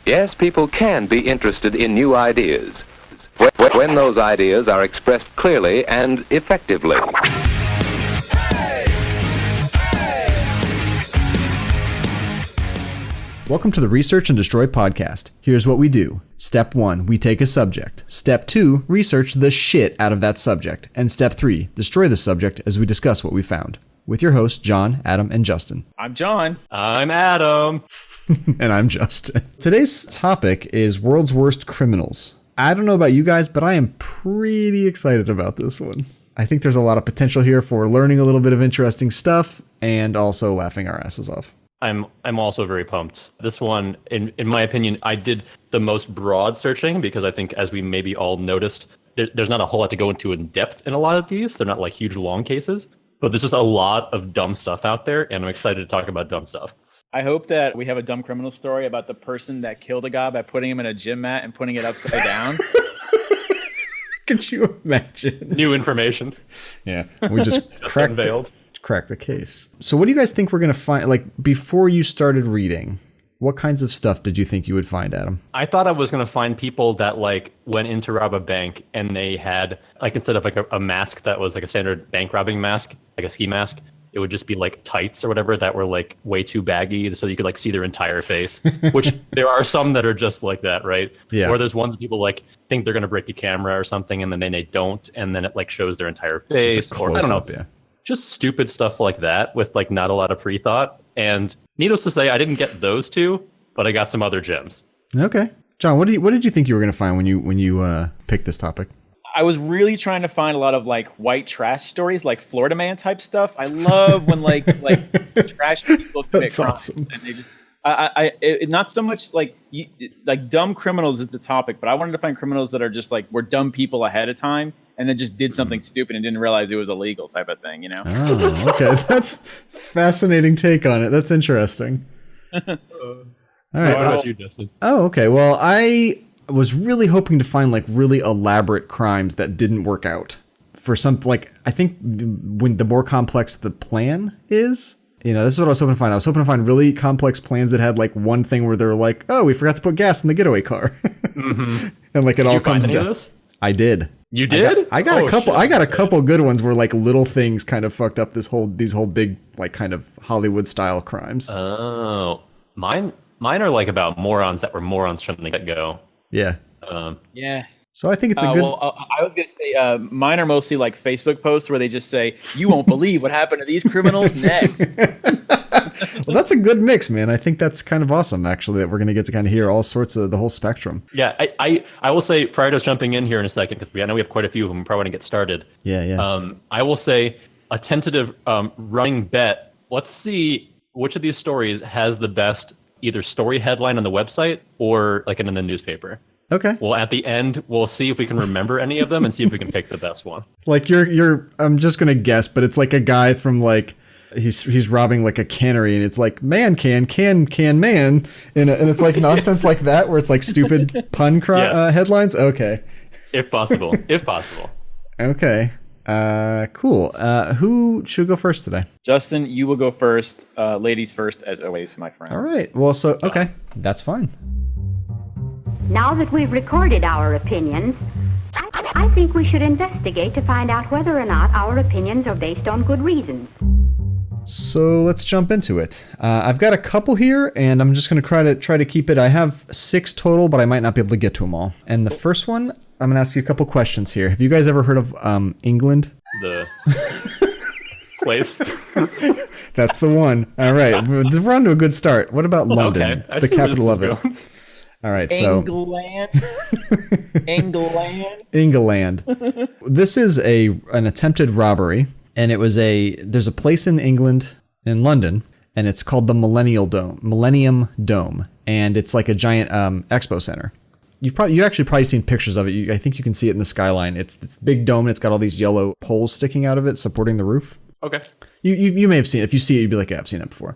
Yes, people can be interested in new ideas when those ideas are expressed clearly and effectively. Welcome to the Research and Destroy podcast. Here's what we do. Step 1, we take a subject. Step 2, research the shit out of that subject. And Step 3, destroy the subject as we discuss what we found. With your hosts, John, Adam, and Justin. I'm John. I'm Adam. And I'm Justin. Today's topic is world's worst criminals. I don't know about you guys, but I am pretty excited about this one. I think there's a lot of potential here for learning a little bit of interesting stuff and also laughing our asses off. I'm also very pumped. This one, in my opinion, I did the most broad searching because I think, as we maybe all noticed, there's not a whole lot to go into in depth in a lot of these. They're not like huge long cases, but there's just a lot of dumb stuff out there, and I'm excited to talk about dumb stuff. I hope that we have a dumb criminal story about the person that killed a guy by putting him in a gym mat and putting it upside down. Could you imagine? New information. Yeah, we just unveiled. Crack the case. So what do you guys think we're going to find? Like, before you started reading, what kinds of stuff did you think you would find, Adam? I thought I was going to find people that like went in to rob a bank and they had like, instead of like a mask that was like a standard bank robbing mask, like a ski mask, it would just be like tights or whatever that were like way too baggy so you could like see their entire face, which there are some that are just like that, right? Yeah. Or there's ones that people like think they're going to break a camera or something and then they don't, and then it like shows their entire face. Or I don't know. Yeah. Just stupid stuff like that with like not a lot of pre-thought. And needless to say, I didn't get those two, but I got some other gems. Okay. John, what did you think you were going to find when you picked this topic? I was really trying to find a lot of like white trash stories, like Florida Man type stuff. I love when like trash people commit crimes. Awesome. And they just, not so much like dumb criminals is the topic, but I wanted to find criminals that are just like were dumb people ahead of time and then just did something stupid and didn't realize it was illegal type of thing, you know? Oh, okay. That's fascinating take on it. That's interesting. All right. What about you, Justin? Oh, okay. Well, I was really hoping to find like really elaborate crimes that didn't work out. For some, like, I think when the more complex the plan is, you know, this is what I was hoping to find. I was hoping to find really complex plans that had like one thing where they're like, oh, we forgot to put gas in the getaway car. Mm-hmm. And like it all comes down. down. This? I did. You did? I got a couple. Shit. I got a couple good ones where like little things kind of fucked up these whole big like kind of Hollywood style crimes. Oh, mine are like about morons that were morons from the get go. Yeah. Yes. So I think it's a good. Well, I was gonna say mine are mostly like Facebook posts where they just say, "You won't believe what happened to these criminals next." Well, that's a good mix, man. I think that's kind of awesome, actually, that we're going to get to kind of hear all sorts of the whole spectrum. Yeah, I will say, prior to us jumping in here in a second, because I know we have quite a few of them, we probably want to get started. Yeah. I will say a tentative running bet. Let's see which of these stories has the best either story headline on the website or like in the newspaper. Okay. Well, at the end, we'll see if we can remember any of them and see if we can pick the best one. Like I'm just going to guess, but it's like a guy from like, he's robbing like a cannery and it's like man, man. And it's like nonsense like that where it's like stupid pun Yes. headlines. Okay. If possible. Okay. Cool. Who should go first today? Justin, you will go first. Ladies first, as always, my friend. All right. Well, so, okay. That's fine. Now that we've recorded our opinions, I think we should investigate to find out whether or not our opinions are based on good reasons. So let's jump into it. I've got a couple here, and I'm just going to try to keep it. I have 6 total, but I might not be able to get to them all. And the first one, I'm going to ask you a couple questions here. Have you guys ever heard of England? The place. That's the one. All right. We're on to a good start. What about London, okay. the capital of it? All right. So England. This is an attempted robbery. And there's a place in England, in London, and it's called the Millennium Dome. And it's like a giant expo center. You actually probably seen pictures of it. I think you can see it in the skyline. It's this big dome and it's got all these yellow poles sticking out of it, supporting the roof. Okay. You may have seen it. If you see it, you'd be like, yeah, I've seen it before.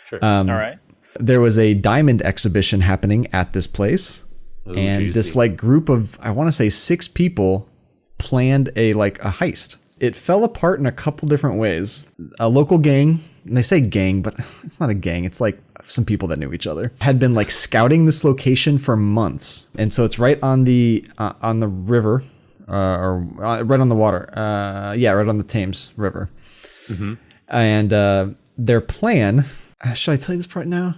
Sure. All right. There was a diamond exhibition happening at this place. Ooh, and juicy. this like group of, I want to say 6 people planned a heist. It fell apart in a couple different ways. A local gang, and they say gang, but it's not a gang. It's like some people that knew each other, had been like scouting this location for months. And so it's right on the river, right on the water. Right on the Thames River. Mm-hmm. And their plan, should I tell you this part now?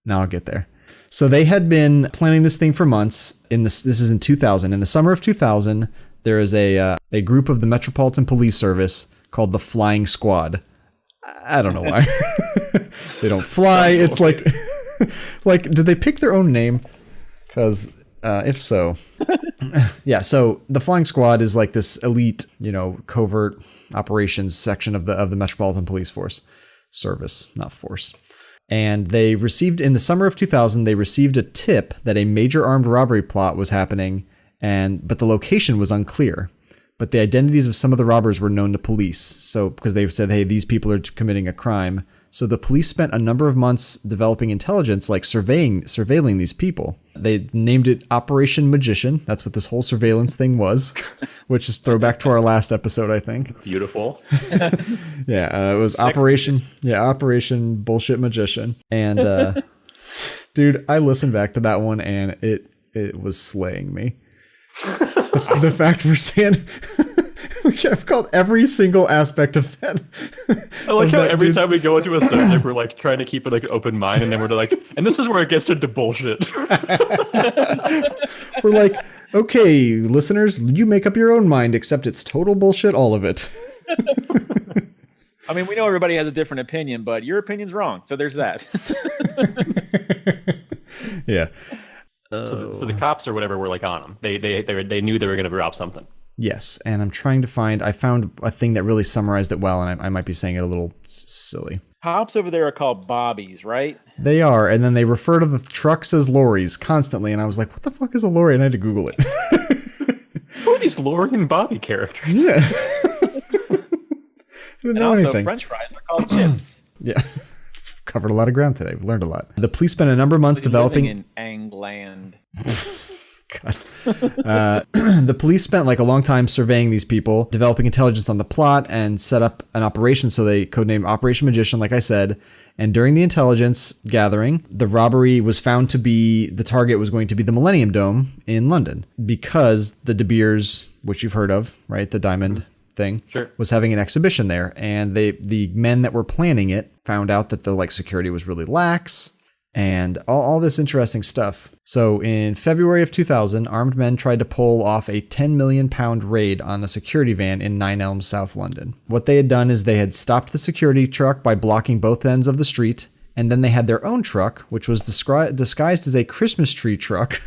No, I'll get there. So they had been planning this thing for months. This is in 2000. In the summer of 2000, there is a group of the Metropolitan Police Service called the Flying Squad. I don't know why. They don't fly. It's like, did they pick their own name? Because if so, yeah. So the Flying Squad is like this elite, covert operations section of the Metropolitan Police Service, not force. And they received, in the summer of 2000, they received a tip that a major armed robbery plot was happening, but the location was unclear. But the identities of some of the robbers were known to police. So, because they said, hey, these people are committing a crime. So the police spent a number of months developing intelligence, like surveilling these people. They named it Operation Magician. That's what this whole surveillance thing was, which is throwback to our last episode, I think. Beautiful. Yeah, it was Operation Bullshit Magician. And dude, I listened back to that one and it was slaying me. The fact we're saying I've called every single aspect of that. I like how every time we go into a subject, we're like trying to keep it like an open mind, and then we're like, and this is where it gets into bullshit. We're like, okay, listeners, you make up your own mind, except it's total bullshit, all of it. I mean, we know everybody has a different opinion, but your opinion's wrong. So there's that. Yeah. So the cops or whatever were like on them. They knew they were going to rob something. Yes, and I'm trying to I found a thing that really summarized it well, and I might be saying it a little silly. Cops over there are called bobbies, right? They are, and then they refer to the trucks as lorries constantly, and I was like, what the fuck is a lorry? And I had to Google it. Who are these Lori and Bobby characters? Yeah. I didn't know anything. French fries are called chips. Yeah. Covered a lot of ground today. We learned a lot. The police spent a number of months developing... in Angland. God. The police spent like a long time surveying these people, developing intelligence on the plot, and set up an operation. So they codenamed Operation Magician, like I said. And during the intelligence gathering, the robbery was found to be, the target was going to be the Millennium Dome in London, because the De Beers, which you've heard of, right? The diamond thing, sure, was having an exhibition there. And the men that were planning it found out that the security was really lax, and all this interesting stuff. So in February of 2000, armed men tried to pull off a £10 million raid on a security van in Nine Elms, South London. What they had done is they had stopped the security truck by blocking both ends of the street, and then they had their own truck, which was disguised as a Christmas tree truck,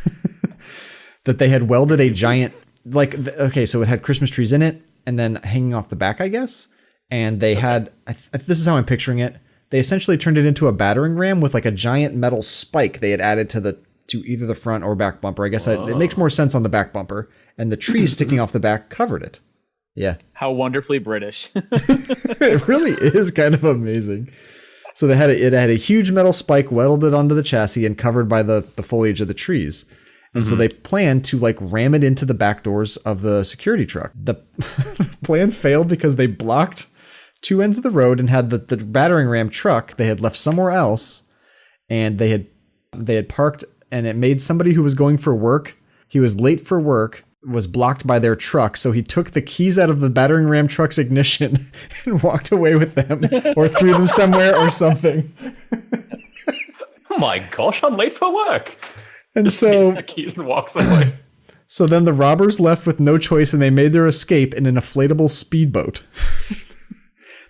that they had welded a giant, so it had Christmas trees in it, and then hanging off the back, I guess. And they had, this is how I'm picturing it, they essentially turned it into a battering ram with like a giant metal spike they had added to either the front or back bumper. I guess it makes more sense on the back bumper. And the trees sticking off the back covered it. Yeah. How wonderfully British. It really is kind of amazing. So it had a huge metal spike welded onto the chassis and covered by the foliage of the trees. And so they planned to ram it into the back doors of the security truck. The plan failed because they blocked two ends of the road and had the battering ram truck they had left somewhere else, and they had parked, and it made somebody who was going for work, he was late for work, was blocked by their truck, so he took the keys out of the battering ram truck's ignition and walked away with them, or threw them somewhere or something. Oh my gosh, I'm late for work. And just so takes the keys and walks away. So then the robbers left with no choice, and they made their escape in an inflatable speedboat.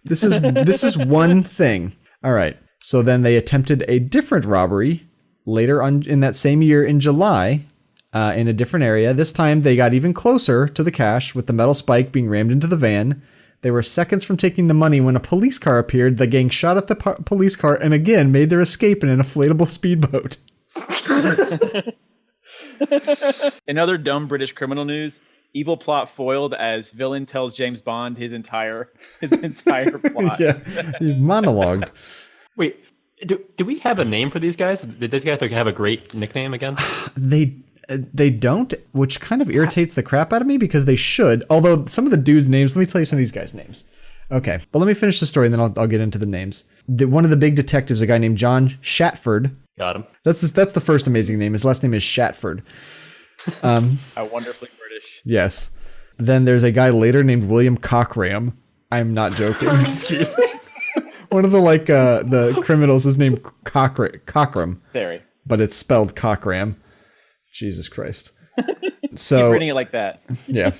This is one thing. All right. So then they attempted a different robbery later on in that same year in July, in a different area. This time they got even closer to the cash, with the metal spike being rammed into the van. They were seconds from taking the money when a police car appeared. The gang shot at the police car and again made their escape in an inflatable speedboat. In other dumb British criminal news, evil plot foiled as villain tells James Bond his entire plot. Yeah, he monologued. Wait, do we have a name for these guys? Did these guys have a great nickname again? They don't, which kind of irritates the crap out of me, because they should. Although some of the dudes' names, let me tell you some of these guys' names. Okay, but let me finish the story and then I'll get into the names. One of the big detectives, a guy named John Shatford. Got him. That's the first amazing name. His last name is Shatford. How wonderfully British. Yes. Then there's a guy later named William Cockram. I'm not joking. Excuse me. One of the criminals is named Cockram. Sorry. But it's spelled Cockram. Jesus Christ. So keep reading it like that. Yeah.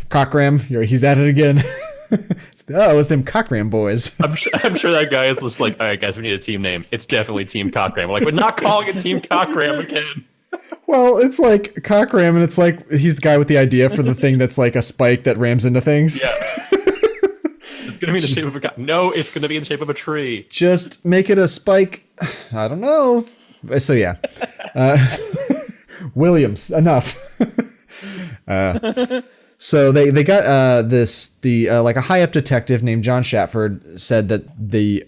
Cockram, he's at it again. It's them Cockram boys. I'm sure that guy is just like, all right, guys, we need a team name. It's definitely Team Cockram. We're like, we're not calling it Team Cockram again. Well, it's like Cockram, and it's like he's the guy with the idea for the thing that's like a spike that rams into things. Yeah. It's going to be in the shape of a... No, it's going to be in the shape of a tree. Just make it a spike. I don't know. So, yeah. Williams, enough. So they got like a high up detective named John Shatford said that the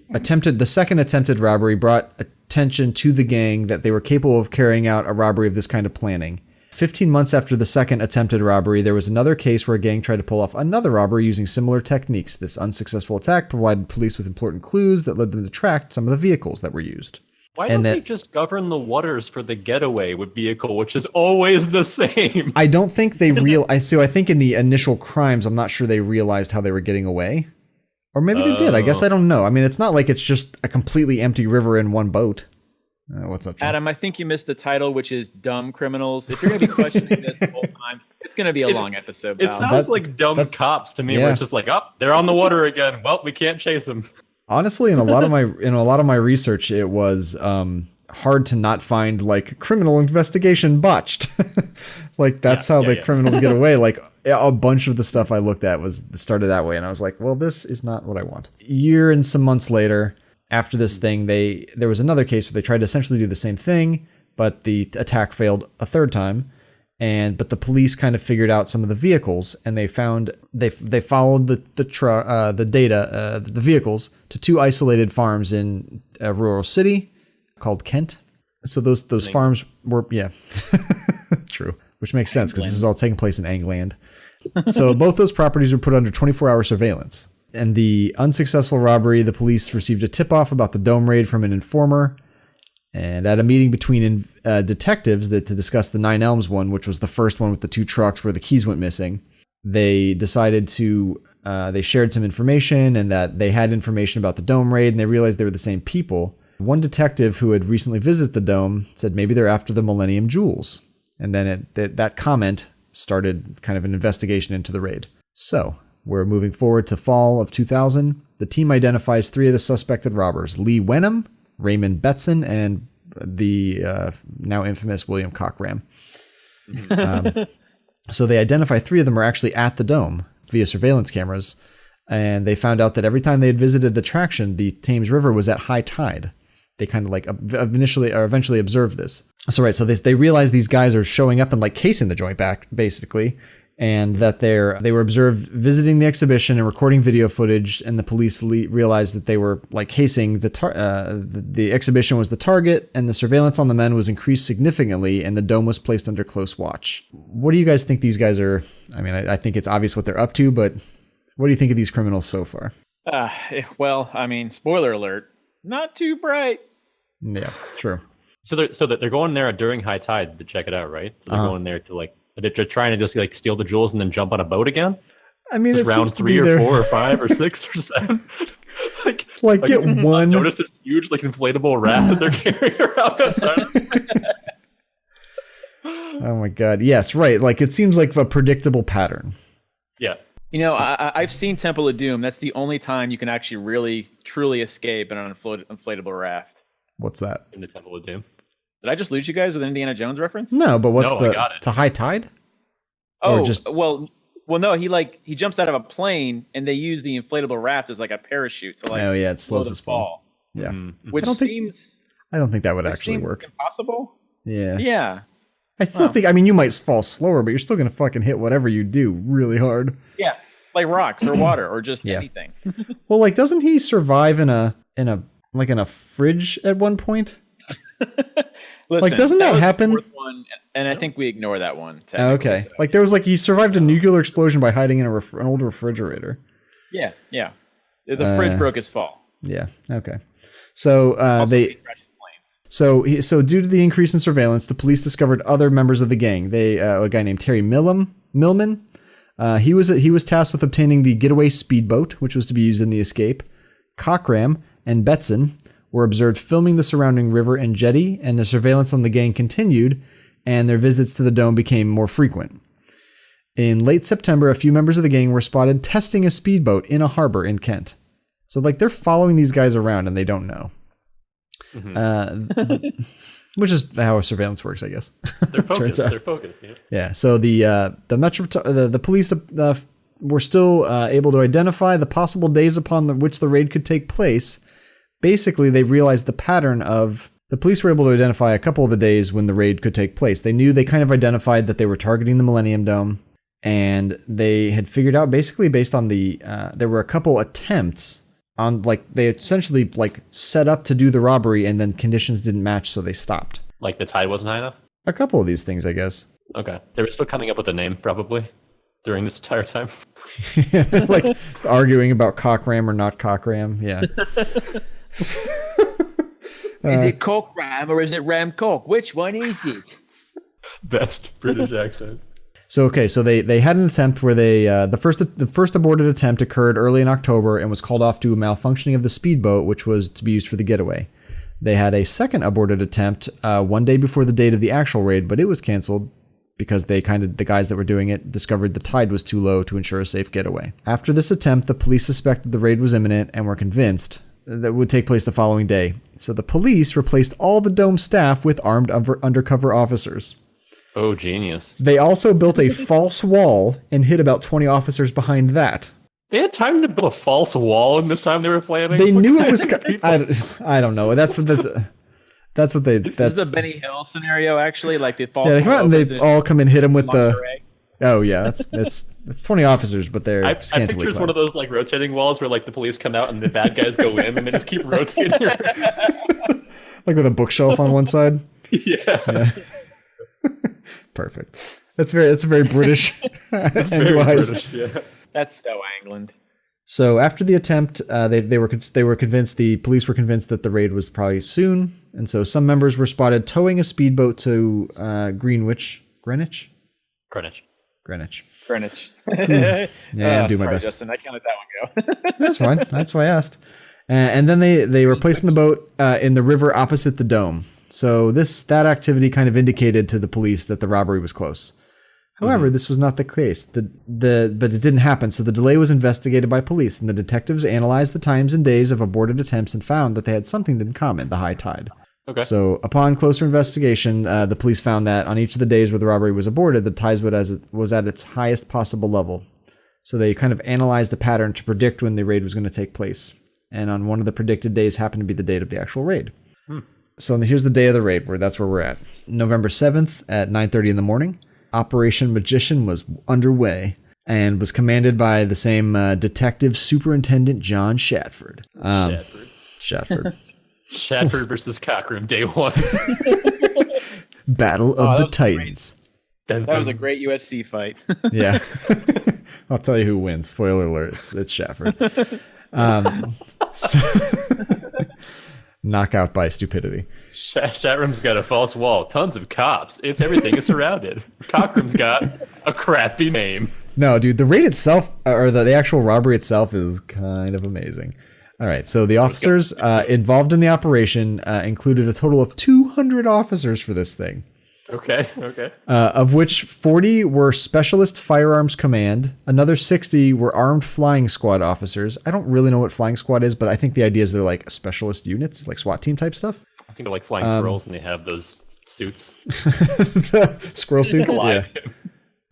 second attempted robbery brought attention to the gang that they were capable of carrying out a robbery of this kind of planning. 15 months after the second attempted robbery, there was another case where a gang tried to pull off another robbery using similar techniques. This unsuccessful attack provided police with important clues that led them to track some of the vehicles that were used. Why don't they just govern the waters for the getaway with vehicle, which is always the same? I don't think they I think in the initial crimes, I'm not sure they realized how they were getting away. Or maybe they did. I guess I don't know. I mean, it's not like it's just a completely empty river in one boat. What's up, John? Adam, I think you missed the title, which is Dumb Criminals. If you're going to be questioning this the whole time, it's going to be a long episode. It sounds like Dumb Cops to me, where it's just like, oh, they're on the water again. Well, we can't chase them. Honestly, in a lot of my research, it was hard to not find like criminal investigation botched. Like that's how the criminals get away. Like a bunch of the stuff I looked at started that way, and I was like, well, this is not what I want. A year and some months later, after this thing, there was another case where they tried to essentially do the same thing, but the attack failed a third time. But the police kind of figured out some of the vehicles, and they followed the vehicles to two isolated farms in a rural city called Kent. So those farms were true, which makes sense because this is all taking place in England. So both those properties were put under 24-hour surveillance. And the unsuccessful robbery, the police received a tip-off about the dome raid from an informer. And at a meeting between detectives to discuss the Nine Elms one, which was the first one with the two trucks where the keys went missing, they decided they shared some information and that they had information about the dome raid, and they realized they were the same people. One detective who had recently visited the dome said maybe they're after the Millennium Jewels. And then that comment started kind of an investigation into the raid. So we're moving forward to fall of 2000. The team identifies three of the suspected robbers: Lee Wenham, Raymond Betson, and the now infamous William Cockram. So they identify three of them are actually at the dome via surveillance cameras, and they found out that every time they had visited the attraction, the Thames River was at high tide. They kind of like eventually observed this. So they realized these guys are showing up and like casing the joint back, basically, and that they were observed visiting the exhibition and recording video footage, and the police realized that they were like casing the exhibition was the target, and the surveillance on the men was increased significantly, and the dome was placed under close watch. What do you guys think these guys are? I mean, I think it's obvious what they're up to, but what do you think of these criminals so far? Well, I mean, spoiler alert, not too bright. Yeah, true. So they're going there during high tide to check it out, right? So they're going there to like. They're trying to just like steal the jewels and then jump on a boat again. I mean, it's round 3 or 4 or 5 or 6 or 7. like get one. Notice this huge like inflatable raft that they're carrying around outside. Oh my god! Yes, right. Like it seems like a predictable pattern. Yeah. You know, I've seen Temple of Doom. That's the only time you can actually really truly escape in an inflatable raft. What's that? In the Temple of Doom. Did I just lose you guys with an Indiana Jones reference? No, but what's to high tide? Oh, well, no. He jumps out of a plane, and they use the inflatable raft as like a parachute to like. Oh yeah, it slows his fall. Yeah, which I don't think that would actually work. Impossible. Yeah. Yeah. I still think. I mean, you might fall slower, but you're still gonna fucking hit whatever you do really hard. Yeah, like rocks or water or just anything. Well, like, doesn't he survive in a fridge at one point? Listen, like, doesn't that happen? The fourth one, and I think we ignore that one. Okay. So. Like, there was like he survived a nuclear explosion by hiding in an old refrigerator. Yeah. The fridge broke his fall. Yeah. Okay. So Also, he crashed his planes. So due to the increase in surveillance, the police discovered other members of the gang. They a guy named Terry Millman. He was tasked with obtaining the getaway speedboat, which was to be used in the escape. Cockram and Betson were observed filming the surrounding river and jetty, and the surveillance on the gang continued, and their visits to the dome became more frequent. In late September, a few members of the gang were spotted testing a speedboat in a harbor in Kent. So, like, they're following these guys around and they don't know. Mm-hmm. Which is how surveillance works, I guess. They're focused. They're focused. Yeah. Yeah. So the police were still able to identify the possible days upon which the raid could take place. Basically, they realized the pattern of the police were able to identify a couple of the days when the raid could take place. They kind of identified that they were targeting the Millennium Dome, and they had figured out basically based on there were a couple attempts on, like, they essentially like set up to do the robbery and then conditions didn't match, so they stopped. Like the tide wasn't high enough? A couple of these things, I guess. Okay. They were still coming up with a name, probably, during this entire time. Like arguing about Cockram or not Cockram. Yeah. Is it Cockram or is it Ram Cock? Which one is it? Best British accent. So they had an attempt where the first aborted attempt occurred early in October and was called off due to malfunctioning of the speedboat, which was to be used for the getaway. They had a second aborted attempt one day before the date of the actual raid, but it was canceled because the guys that were doing it discovered the tide was too low to ensure a safe getaway. After this attempt, the police suspected the raid was imminent and were convinced that it would take place the following day. So the police replaced all the dome staff with armed undercover officers. Oh, genius. They also built a false wall and hid about 20 officers behind that. They had time to build a false wall in this time they were planning? They knew it was... I don't know. That's what they... This is a Benny Hill scenario, actually. Like they fall. Yeah, they come out and they all come and hit him with the... Oh, yeah. It's 20 officers, but they're I scantily picture it's clad. one of those like rotating walls where like the police come out and the bad guys go in and they just keep rotating. Like with a bookshelf on one side? Yeah. Perfect. That's very British. Very British, yeah. That's so England. So after the attempt, they were convinced, the police were convinced that the raid was probably soon, and so some members were spotted towing a speedboat to Greenwich. Yeah, do my best. Justin, I can't let that one go. That's fine. That's why I asked. And then they were placing the boat in the river opposite the dome. So that activity kind of indicated to the police that the robbery was close. However, this was not the case. But it didn't happen. So the delay was investigated by police, and the detectives analyzed the times and days of aborted attempts and found that they had something in common: the high tide. Okay. So upon closer investigation, the police found that on each of the days where the robbery was aborted, the tide was at its highest possible level. So they kind of analyzed a pattern to predict when the raid was going to take place. And on one of the predicted days happened to be the date of the actual raid. So here's the day of the raid, that's where we're at. November 7th at 9:30 in the morning, Operation Magician was underway and was commanded by the same Detective Superintendent John Shatford. Shatford. Shatford versus Cockram, day one. Battle of the Titans. That was a great UFC fight. Yeah. I'll tell you who wins. Spoiler alert. It's Shatford. Knockout by stupidity. Shatram's got a false wall. Tons of cops. Everything is surrounded. Cockram's got a crappy name. No, dude, the raid itself, or the actual robbery itself, is kind of amazing. All right, so the officers involved in the operation included a total of 200 officers for this thing. Okay. Of which 40 were Specialist Firearms Command. Another 60 were Armed Flying Squad officers. I don't really know what Flying Squad is, but I think the idea is they're like specialist units, like SWAT team type stuff. I think they're like flying squirrels and they have those suits. The squirrel suits? Yeah.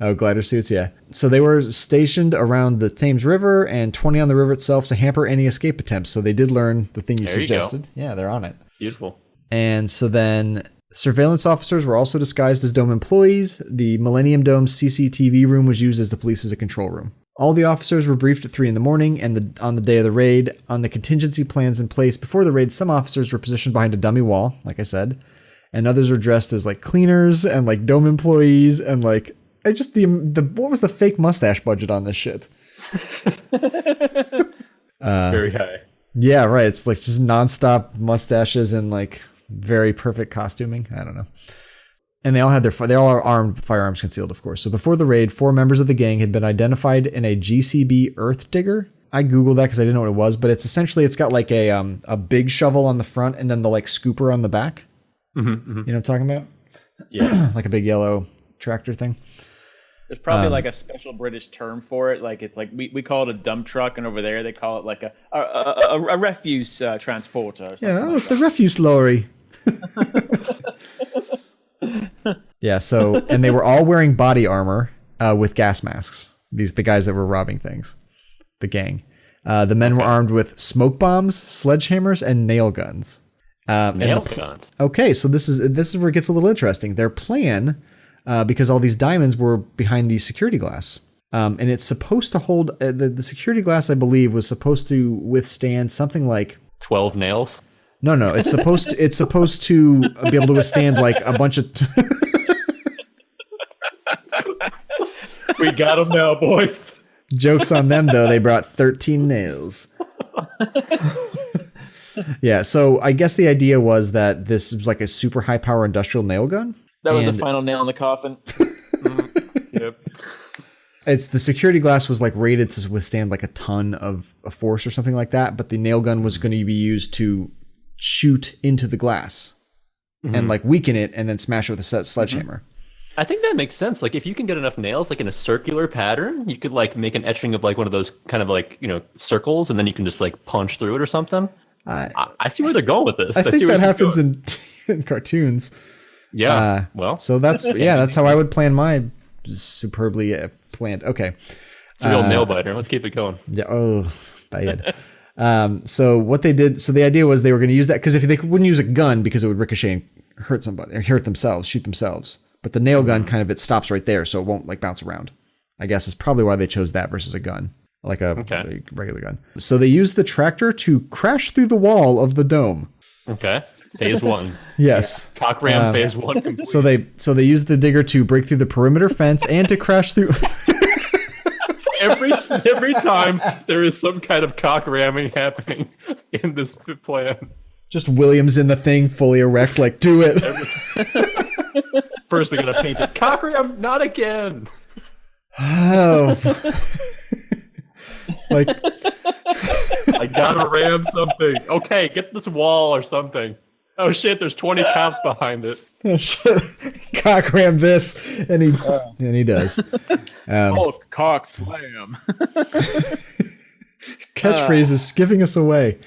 Oh, glider suits, yeah. So they were stationed around the Thames River and 20 on the river itself to hamper any escape attempts. So they did learn the thing you suggested. Yeah, they're on it. Beautiful. And so then surveillance officers were also disguised as Dome employees. The Millennium Dome CCTV room was used as the police's control room. All the officers were briefed at 3 in the morning and on the day of the raid. On the contingency plans in place before the raid, some officers were positioned behind a dummy wall, like I said, and others were dressed as like cleaners and like Dome employees and like what was the fake mustache budget on this shit? Very high. Yeah, right. It's like just nonstop mustaches and like very perfect costuming. I don't know. And they all are armed, firearms concealed, of course. So before the raid, 4 members of the gang had been identified in a GCB earth digger. I Googled that because I didn't know what it was, but it's got like a big shovel on the front and then the like scooper on the back. Mm-hmm, mm-hmm. You know what I'm talking about? Yeah. Like a big yellow tractor thing. There's probably like a special British term for it. Like it's like we call it a dump truck, and over there they call it like a refuse transporter. Yeah, it's the refuse lorry. Yeah. So, and they were all wearing body armor with gas masks. The guys that were robbing things, the gang. The men were armed with smoke bombs, sledgehammers, and nail guns. Nail guns. Okay, so this is where it gets a little interesting. Their plan. Because all these diamonds were behind the security glass. And it's supposed to hold... the security glass, I believe, was supposed to withstand something like... 12 nails? No. It's supposed to be able to withstand like a bunch of... We got them now, boys. Joke's on them, though. They brought 13 nails. Yeah, so I guess the idea was that this was like a super high-power industrial nail gun. That was the final nail in the coffin. Yep. It's the security glass was like rated to withstand like a ton of force or something like that, but the nail gun was going to be used to shoot into the glass and like weaken it and then smash it with a sledgehammer. I think that makes sense. Like if you can get enough nails, like in a circular pattern, you could like make an etching of like one of those kind of like, circles, and then you can just like punch through it or something. I see where they're going with this. I think that happens in cartoons. Yeah. So that's how I would plan my superbly planned. Okay. Real nail biter. Let's keep it going. Yeah. Oh, bad. So what they did. So the idea was they were going to use that because if they wouldn't use a gun because it would ricochet and hurt somebody or hurt themselves, shoot themselves. But the nail gun kind of it stops right there, so it won't like bounce around. I guess is probably why they chose that versus a gun, like a regular gun. So they used the tractor to crash through the wall of the dome. Okay. Phase 1. Yes. Cockram phase 1 complete. So they used the digger to break through the perimeter fence and to crash through. Every time there is some kind of cock ramming happening in this plan. Just Williams in the thing, fully erect, like do it. First, we gotta paint it. Cock ram, not again. Oh. Like I gotta ram something. Okay, get this wall or something. Oh shit, there's 20 cops behind it. Oh shit. Cock ram this, and he does. Cock slam. Catchphrases giving us away.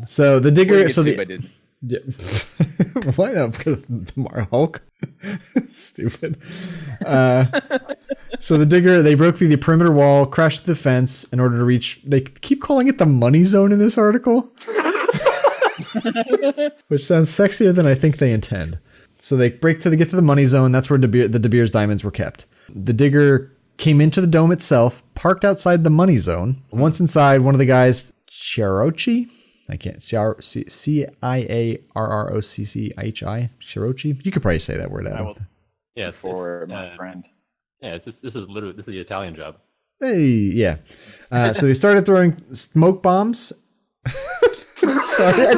So the digger. So the yeah. Why not? Because of the Hulk. Stupid. So the digger, they broke through the perimeter wall, crashed through the fence in order to reach. They keep calling it the money zone in this article. Which sounds sexier than I think they intend. So they get to the money zone. That's where the De Beers diamonds were kept. The digger came into the dome itself, parked outside the money zone. Once inside, one of the guys, Ciarrocchi, I can't, Ciarrocchi, Ciarrocchi. You could probably say that word out. Yeah, for my friend. Yeah, this is the Italian job. Hey, yeah. So they started throwing smoke bombs. Sorry, I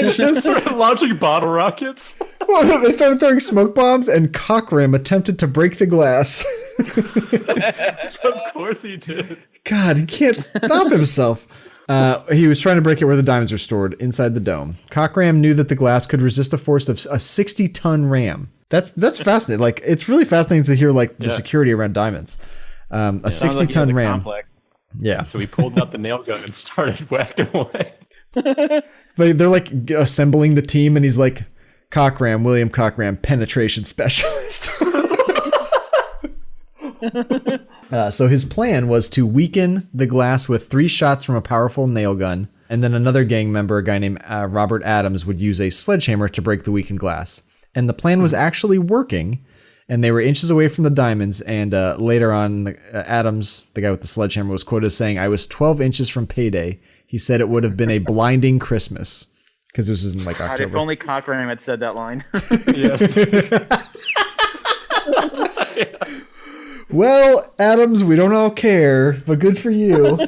just started launching bottle rockets. Well, they started throwing smoke bombs, and Cockram attempted to break the glass. Of course he did. God, he can't stop himself. He was trying to break it where the diamonds were stored inside the dome. Cockram knew that the glass could resist a force of a 60-ton ram. That's fascinating. Like, it's really fascinating to hear like the security around diamonds. A 60-ton ram. Complex. Yeah. So he pulled out the nail gun and started whacking away. They're like assembling the team, and he's like, Cockram, William Cockram, penetration specialist. So his plan was to weaken the glass with 3 shots from a powerful nail gun, and then another gang member, a guy named Robert Adams, would use a sledgehammer to break the weakened glass. And the plan was actually working, and they were inches away from the diamonds, and later on, Adams, the guy with the sledgehammer, was quoted as saying, "I was 12 inches from payday." He said it would have been a blinding Christmas. Because this was in like October. God, if only Cockram had said that line. Yes. Well, Adams, we don't all care, but good for you.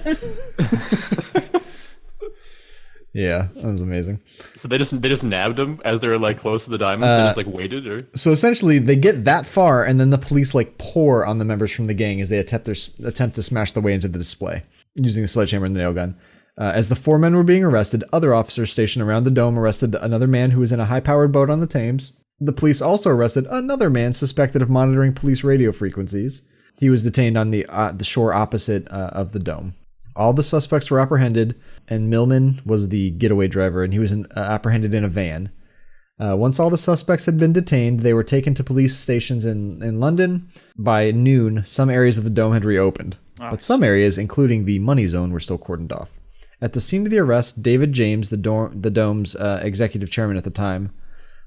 Yeah, that was amazing. So they just nabbed him as they were like close to the diamonds. They just like waited, or so essentially they get that far, and then the police like pour on the members from the gang as they attempt to smash their way into the display using the sledgehammer and the nail gun. As the 4 men were being arrested, other officers stationed around the dome arrested another man who was in a high-powered boat on the Thames. The police also arrested another man suspected of monitoring police radio frequencies. He was detained on the shore opposite of the dome. All the suspects were apprehended, and Millman was the getaway driver, and he was apprehended in a van. Once all the suspects had been detained, they were taken to police stations in London. By noon, some areas of the dome had reopened, but some areas, including the money zone, were still cordoned off. At the scene of the arrest, David James, the dome's executive chairman at the time,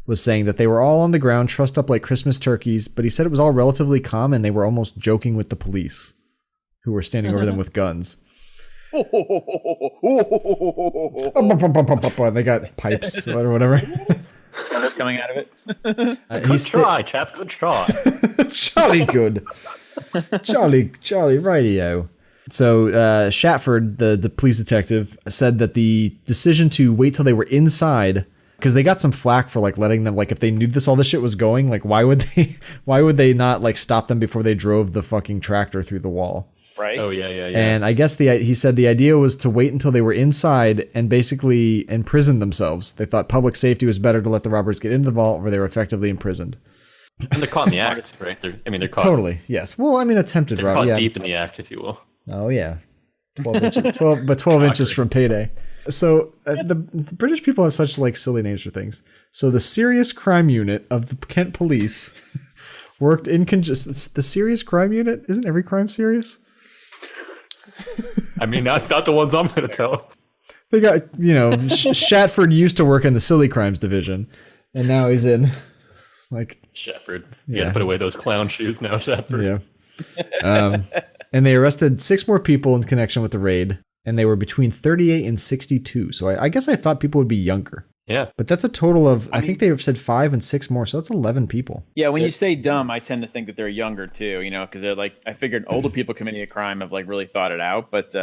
was saying that they were all on the ground, trussed up like Christmas turkeys, but he said it was all relatively calm and they were almost joking with the police, who were standing over them with guns. They got pipes or whatever. What's coming out of it? Good try, chap. Good try. Jolly good. Jolly radio. So Shatford, the police detective, said that the decision to wait till they were inside, because they got some flack for like letting them, like if they knew all this shit was going, like why would they not like stop them before they drove the fucking tractor through the wall? Right. Oh yeah. And I guess he said the idea was to wait until they were inside and basically imprison themselves. They thought public safety was better to let the robbers get into the vault where they were effectively imprisoned. And they're caught in the act, right? They're caught. Totally, yes. Well, I mean, attempted They're robbery. caught deep in the act, if you will. Oh yeah, 12 inches from payday. So the British people have such like silly names for things. So the Serious Crime Unit of the Kent Police worked in conjunction. The Serious Crime Unit, isn't every crime serious? I mean, not the ones I'm going to tell. They got, Shatford used to work in the Silly Crimes division, and now he's in, like... Shatford. You got to put away those clown shoes now, Shatford. Yeah. And they arrested 6 more people in connection with the raid, and they were between 38 and 62. So I guess I thought people would be younger. Yeah. But that's a total of, I think they said 5 and 6 more, so that's 11 people. Yeah, when you say dumb, I tend to think that they're younger too, because they're like, I figured older people committing a crime have like really thought it out, but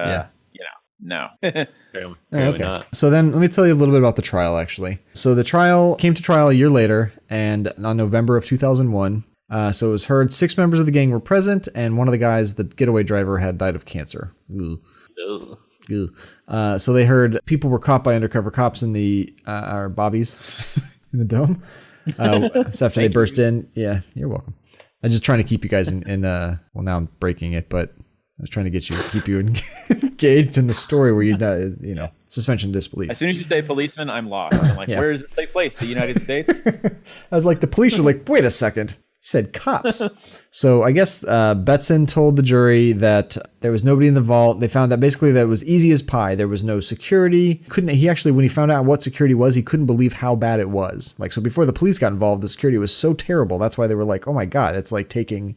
no. Apparently not. So then let me tell you a little bit about the trial, actually. So the trial came to trial a year later, and on November of 2001. So it was heard 6 members of the gang were present, and one of the guys, the getaway driver, had died of cancer. Ugh. So they heard people were caught by undercover cops in the bobbies in the dome. So after they burst in, yeah, you're welcome. I'm just trying to keep you guys in well, now I'm breaking it, but I was trying to keep you engaged in the story where you suspension of disbelief. As soon as you say policeman, I'm lost. I'm like, where does this take place? The United States? I was like, the police are like, wait a second. You said cops. So I guess Betson told the jury that there was nobody in the vault. They found that basically that it was easy as pie. There was no security. When he found out what security was, he couldn't believe how bad it was. Like, so before the police got involved, the security was so terrible. That's why they were like, oh my God, it's like taking,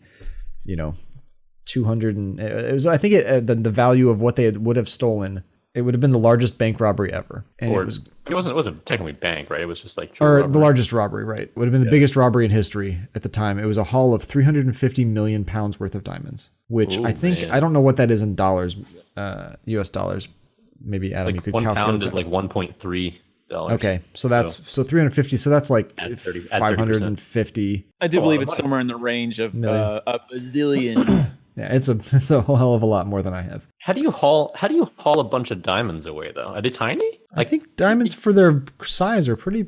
200 and it was, I think the value of what they would have stolen, it would have been the largest bank robbery ever. And it wasn't technically bank, right? It was just like the largest robbery, right? It would have been the biggest robbery in history at the time. It was a haul of 350 million pounds worth of diamonds, which I don't know what that is in dollars, US dollars. Maybe Adam, you could calculate. 1 pound is like $1.3. Okay, so that's 350. So that's like 550. I do believe it's somewhere in the range of a billion. Yeah, it's a whole hell of a lot more than I have. How do you haul a bunch of diamonds away though? Are they tiny? I think diamonds for their size are pretty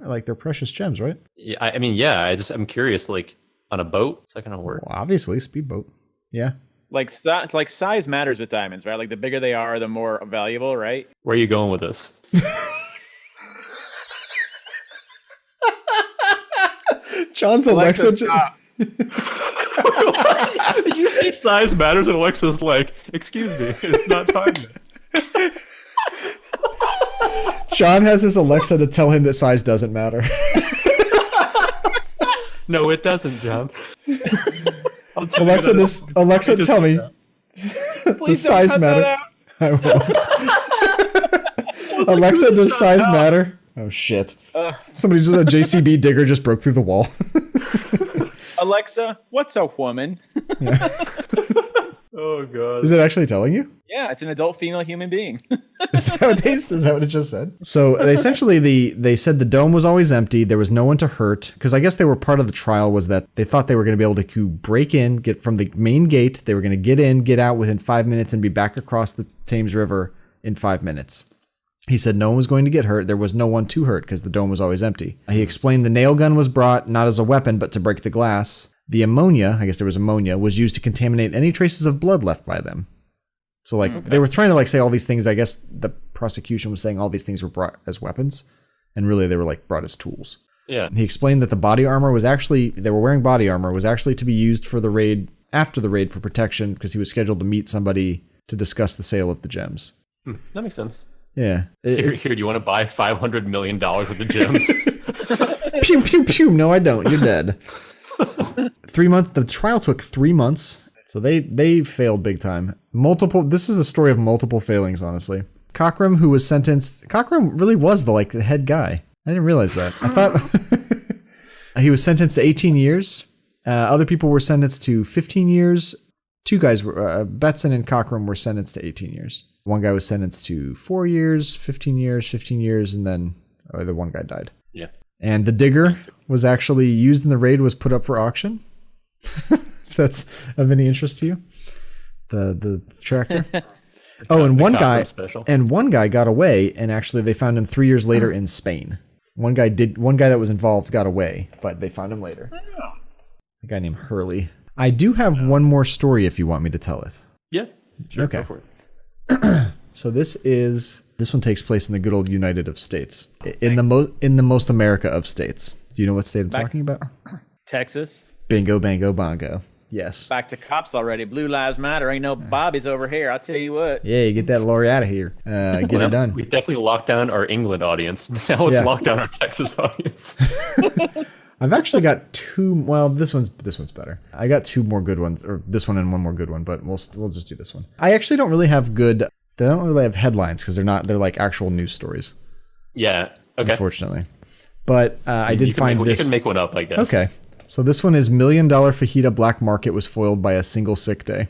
like they're precious gems, right? Yeah, I'm curious, like on a boat, it's not gonna work. Well, obviously, speedboat. Yeah. Like size matters with diamonds, right? Like the bigger they are, the more valuable, right? Where are you going with this? John's Alexa. Did you say size matters? And Alexa's like, excuse me, it's not time yet. John has his Alexa to tell him that size doesn't matter. No, it doesn't, John. Alexa, tell me. Does size matter? I won't. Alexa, does size matter? Oh shit! Somebody just a JCB digger just broke through the wall. Alexa, what's a woman? Oh god. Is it actually telling you? Yeah, it's an adult female human being. Is that what it just said? So they said the dome was always empty. There was no one to hurt. Because I guess they were part of the trial was that they thought they were going to be able to break in, get from the main gate. They were going to get in, get out within 5 minutes and be back across the Thames River in 5 minutes. He said no one was going to get hurt. There was no one to hurt because the dome was always empty. He explained the nail gun was brought not as a weapon, but to break the glass. The ammonia, I guess there was ammonia, was used to contaminate any traces of blood left by them. So, like, they were trying to, like, say all these things. I guess the prosecution was saying all these things were brought as weapons, and really they were, like, brought as tools. Yeah. He explained that the body armor was actually, they were wearing body armor, was actually to be used for the raid, after the raid for protection, because he was scheduled to meet somebody to discuss the sale of the gems. That makes sense. Yeah. Here, do you want to buy $500 million worth of gems? Pew, pew, pew. No, I don't. You're dead. 3 months. The trial took 3 months. So they failed big time. This is a story of multiple failings, honestly. Cockram, who was sentenced, Cockram really was the head guy. I didn't realize that. I thought he was sentenced to 18 years. Other people were sentenced to 15 years. Two guys were, Betson and Cockram were sentenced to 18 years. One guy was sentenced to 4 years, 15 years, and then the one guy died. Yeah. And the digger was actually used in the raid, was put up for auction. If that's of any interest to you. The tractor. And one guy got away, and actually they found him 3 years later in Spain. One guy that was involved got away, but they found him later. A guy named Hurley. I do have one more story if you want me to tell it. Yeah. Sure, okay. Go for it. So this one takes place in the good old United of States. In the most America of states. Do you know what state I'm talking about? Texas. Bingo, bango, bongo. Yes. Back to cops already. Blue Lives Matter. Ain't no Bobbies over here. I'll tell you what. Yeah, you get that lorry out of here. Get her done. We definitely locked down our England audience. Now let's lock down our Texas audience. I've actually got two. Well, this one's better. I got two more good ones, or this one and one more good one, but we'll just do this one. I actually don't really have good. They don't really have headlines because they're like actual news stories. Yeah. Okay. Unfortunately, but I did find this. You can make one up, I guess. Okay. So this one is $1 million fajita black market was foiled by a single sick day.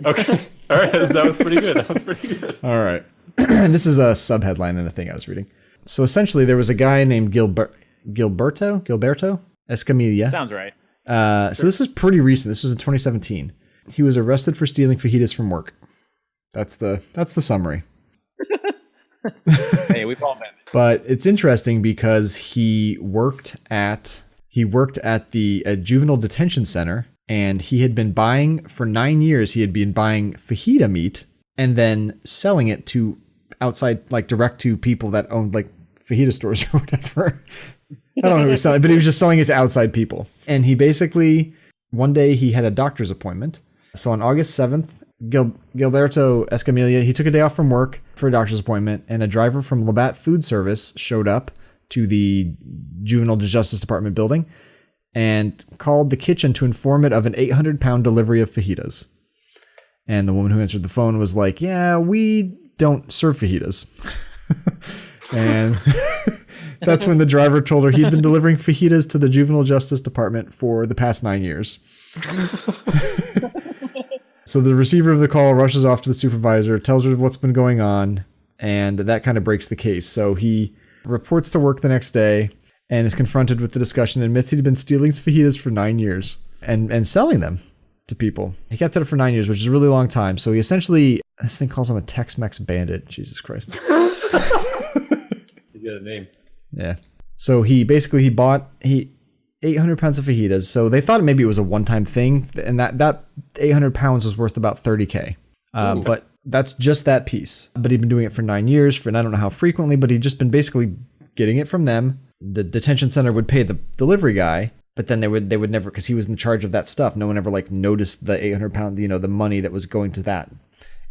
Okay. All right. That was pretty good. All right. And this is a subheadline in a thing I was reading. So essentially, there was a guy named Gilberto Escamilla. Sounds right. So this is pretty recent. This was in 2017. He was arrested for stealing fajitas from work. That's the summary. Hey, we've all been. But it's interesting because he worked at the juvenile detention center, and he had been buying for 9 years. He had been buying fajita meat and then selling it to outside, like direct to people that owned like fajita stores or whatever. I don't know who he was selling, but he was just selling it to outside people. And he basically, one day he had a doctor's appointment. So on August 7th, Gilberto Escamilla, he took a day off from work for a doctor's appointment, and a driver from Labatt Food Service showed up to the Juvenile Justice Department building and called the kitchen to inform it of an 800-pound delivery of fajitas. And the woman who answered the phone was like, yeah, we don't serve fajitas. And that's when the driver told her he'd been delivering fajitas to the Juvenile Justice Department for the past 9 years. So the receiver of the call rushes off to the supervisor, tells her what's been going on, and that kind of breaks the case. So he reports to work the next day and is confronted with the discussion, admits he'd been stealing fajitas for 9 years and selling them to people. He kept it up for 9 years, which is a really long time. So he essentially, this thing calls him a Tex-Mex bandit. Jesus Christ. You got a name. Yeah. So he bought 800 pounds of fajitas. So they thought maybe it was a one-time thing, and that 800 pounds was worth about $30K. But that's just that piece. But he'd been doing it for 9 years, and I don't know how frequently, but he'd just been basically getting it from them. The detention center would pay the delivery guy, but then they would never, because he was in charge of that stuff. No one ever like noticed the 800 pound, the money that was going to that.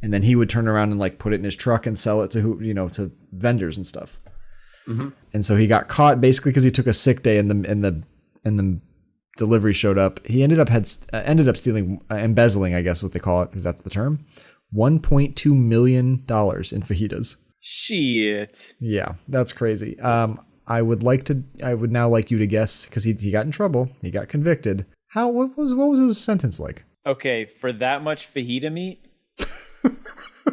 And then he would turn around and like put it in his truck and sell it to to vendors and stuff. Mm-hmm. And so he got caught basically because he took a sick day and the delivery showed up. He ended up stealing, embezzling, I guess what they call it, because that's the term, $1.2 million in fajitas. Shit. Yeah, that's crazy. I would now like you to guess, because he got in trouble. He got convicted. What was his sentence like? Okay, for that much fajita meat?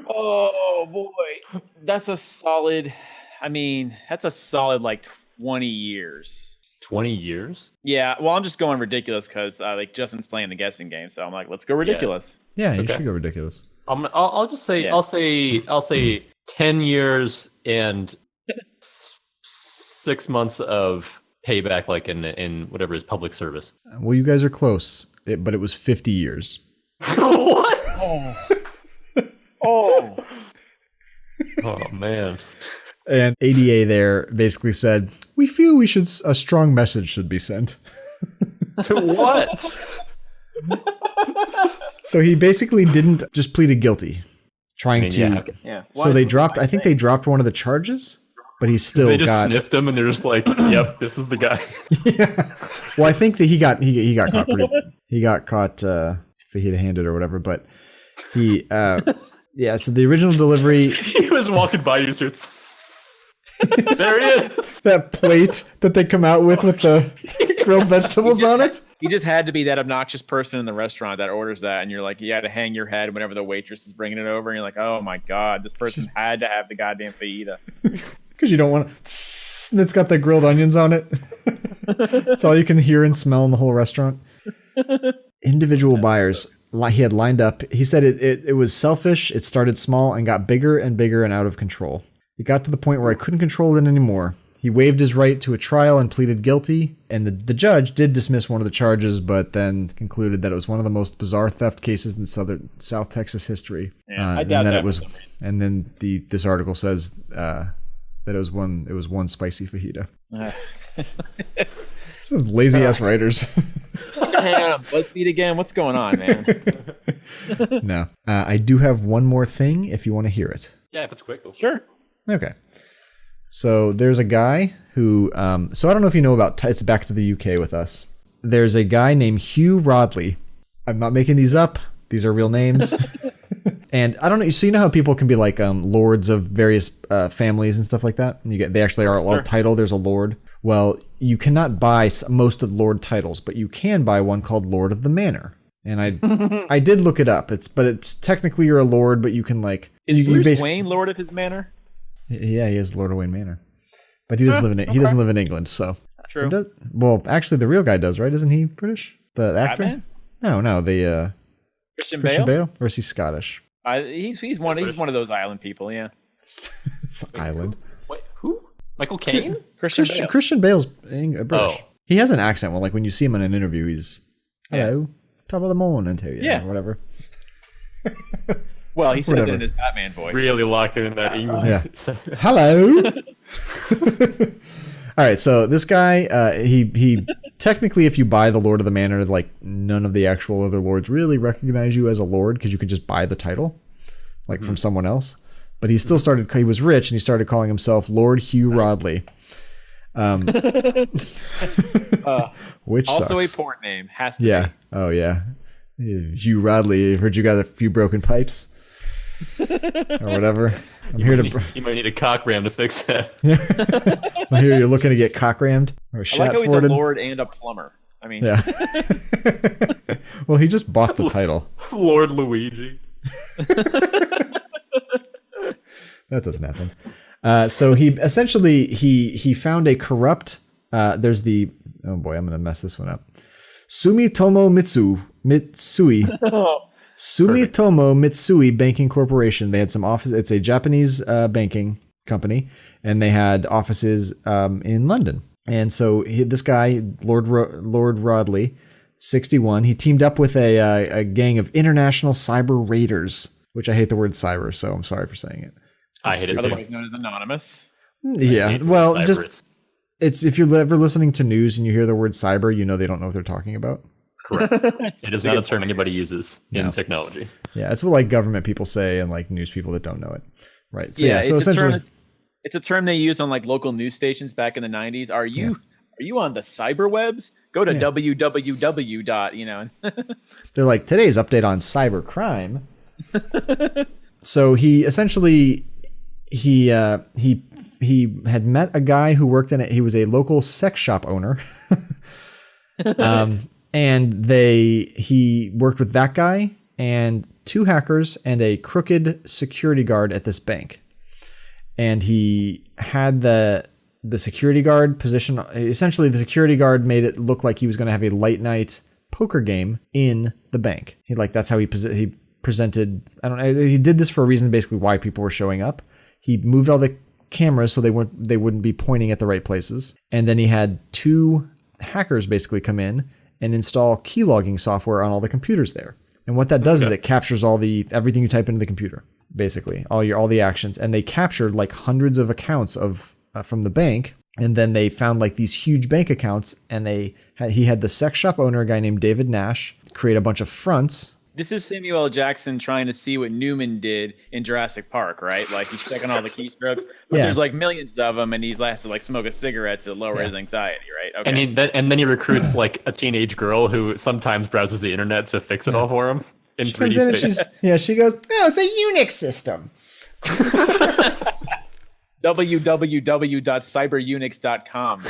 Oh boy, that's a solid. I mean, that's a solid like 20 years. 20 years? Yeah, well, I'm just going ridiculous because like Justin's playing the guessing game, so I'm like, let's go ridiculous. Yeah, you should go ridiculous. I'll just say I'll say 10 years and 6 months of payback, like in whatever is public service. Well, you guys are close, but it was 50 years. What? Oh. Oh man. And ADA there basically said, we feel a strong message should be sent. To what? So he basically didn't just pleaded guilty, trying to. Yeah. So they dropped. I think they dropped one of the charges, but he still They just got. sniffed him and they're just like, "Yep, this is the guy." Yeah. Well, I think that he got caught. He got caught fajita-handed or whatever. But he, yeah. So the original delivery. He was walking by you, sir. There he is. That plate that they come out with the grilled vegetables on it. You just had to be that obnoxious person in the restaurant that orders that, and you're like, you had to hang your head whenever the waitress is bringing it over, and you're like, oh my god, this person had to have the goddamn fajita. Because you don't want to. It's got the grilled onions on it. It's all you can hear and smell in the whole restaurant. Individual buyers he had lined up. He said it was selfish. It started small and got bigger and bigger and out of control. It got to the point where I couldn't control it anymore. He waived his right to a trial and pleaded guilty, and the judge did dismiss one of the charges, but then concluded that it was one of the most bizarre theft cases in South Texas history. Yeah, I doubt that it was. And then this article says that it was one spicy fajita. Some lazy ass writers. BuzzFeed again. What's going on, man? No, I do have one more thing if you want to hear it. Yeah, if it's quick. Sure. Okay. So there's a guy who, so I don't know if you know about, it's back to the UK with us. There's a guy named Hugh Rodley. I'm not making these up. These are real names. And I don't know. So you know how people can be like lords of various families and stuff like that? And they actually are all titled. There's a lord. Well, you cannot buy most of lord titles, but you can buy one called Lord of the Manor. And I did look it up. It's technically you're a lord, but you can like. Is Bruce Wayne Lord of his Manor? Yeah, he is Lord of Wayne Manor, but he doesn't live in England. So true. Well, actually, the real guy does, right? Isn't he British? The actor? Batman? No, the Christian Bale? Or is he Scottish? He's one of those island people. Yeah. It's island. Wait, who? Michael Caine? Christian Bale's British. Oh. He has an accent. Well, like when you see him in an interview, he's hello, top of the morning to you, or whatever. Well, he says it in his Batman voice. Really locking in that English. Yeah. Hello. All right, so this guy, he technically, if you buy the Lord of the Manor, like none of the actual other lords really recognize you as a lord because you could just buy the title, like from someone else. But he still started. He was rich, and he started calling himself Lord Hugh Rodley. Which also sucks. a port name has to be. Oh yeah. Hugh Rodley. I've heard you got a few broken pipes. Or whatever. You might need a Cockram to fix that. I hear you're looking to get cockrammed or I like how he's a lord and a plumber. I mean, yeah. Well, he just bought the title. Lord Luigi. That doesn't happen. So he essentially he found a corrupt. There's the oh boy, I'm gonna mess this one up. Sumitomo Mitsui. Sumitomo Mitsui Banking Corporation. They had some office. It's a Japanese banking company, and they had offices in London. And so this guy, Lord Rodley, 61, he teamed up with a gang of international cyber raiders, which I hate the word cyber, so I'm sorry for saying it. I hate it. Otherwise known as anonymous. Yeah, well, just it's if you're ever listening to news and you hear the word cyber, you know they don't know what they're talking about. Correct. It is not a term anybody uses in technology. Yeah, it's what like government people say and like news people that don't know it. Right. So, yeah, so essentially it's a term they used on like local news stations back in the 90s. Are you on the cyber webs? Go to www. You know. They're like today's update on cyber crime. So he essentially he had met a guy who worked in it. He was a local sex shop owner. And he worked with that guy and 2 hackers and a crooked security guard at this bank. And he had the security guard position. Essentially, the security guard made it look like he was going to have a late night poker game in the bank. That's how he presented. I don't know. He did this for a reason, basically why people were showing up. He moved all the cameras so they wouldn't be pointing at the right places. And then he had 2 hackers basically come in and install keylogging software on all the computers there. And what that does is it captures everything you type into the computer, basically all the actions. And they captured like hundreds of accounts from the bank. And then they found like these huge bank accounts, and he had the sex shop owner, a guy named David Nash, create a bunch of fronts. This is Samuel L. Jackson trying to see what Newman did in Jurassic Park, right? Like he's checking all the keystrokes, but there's like millions of them, and he's has to like smoke a cigarette to lower his anxiety, right? Okay. And then he recruits like a teenage girl who sometimes browses the internet to fix it all for him in 3D space. She goes, "No, it's a Unix system." www.cyberunix.com.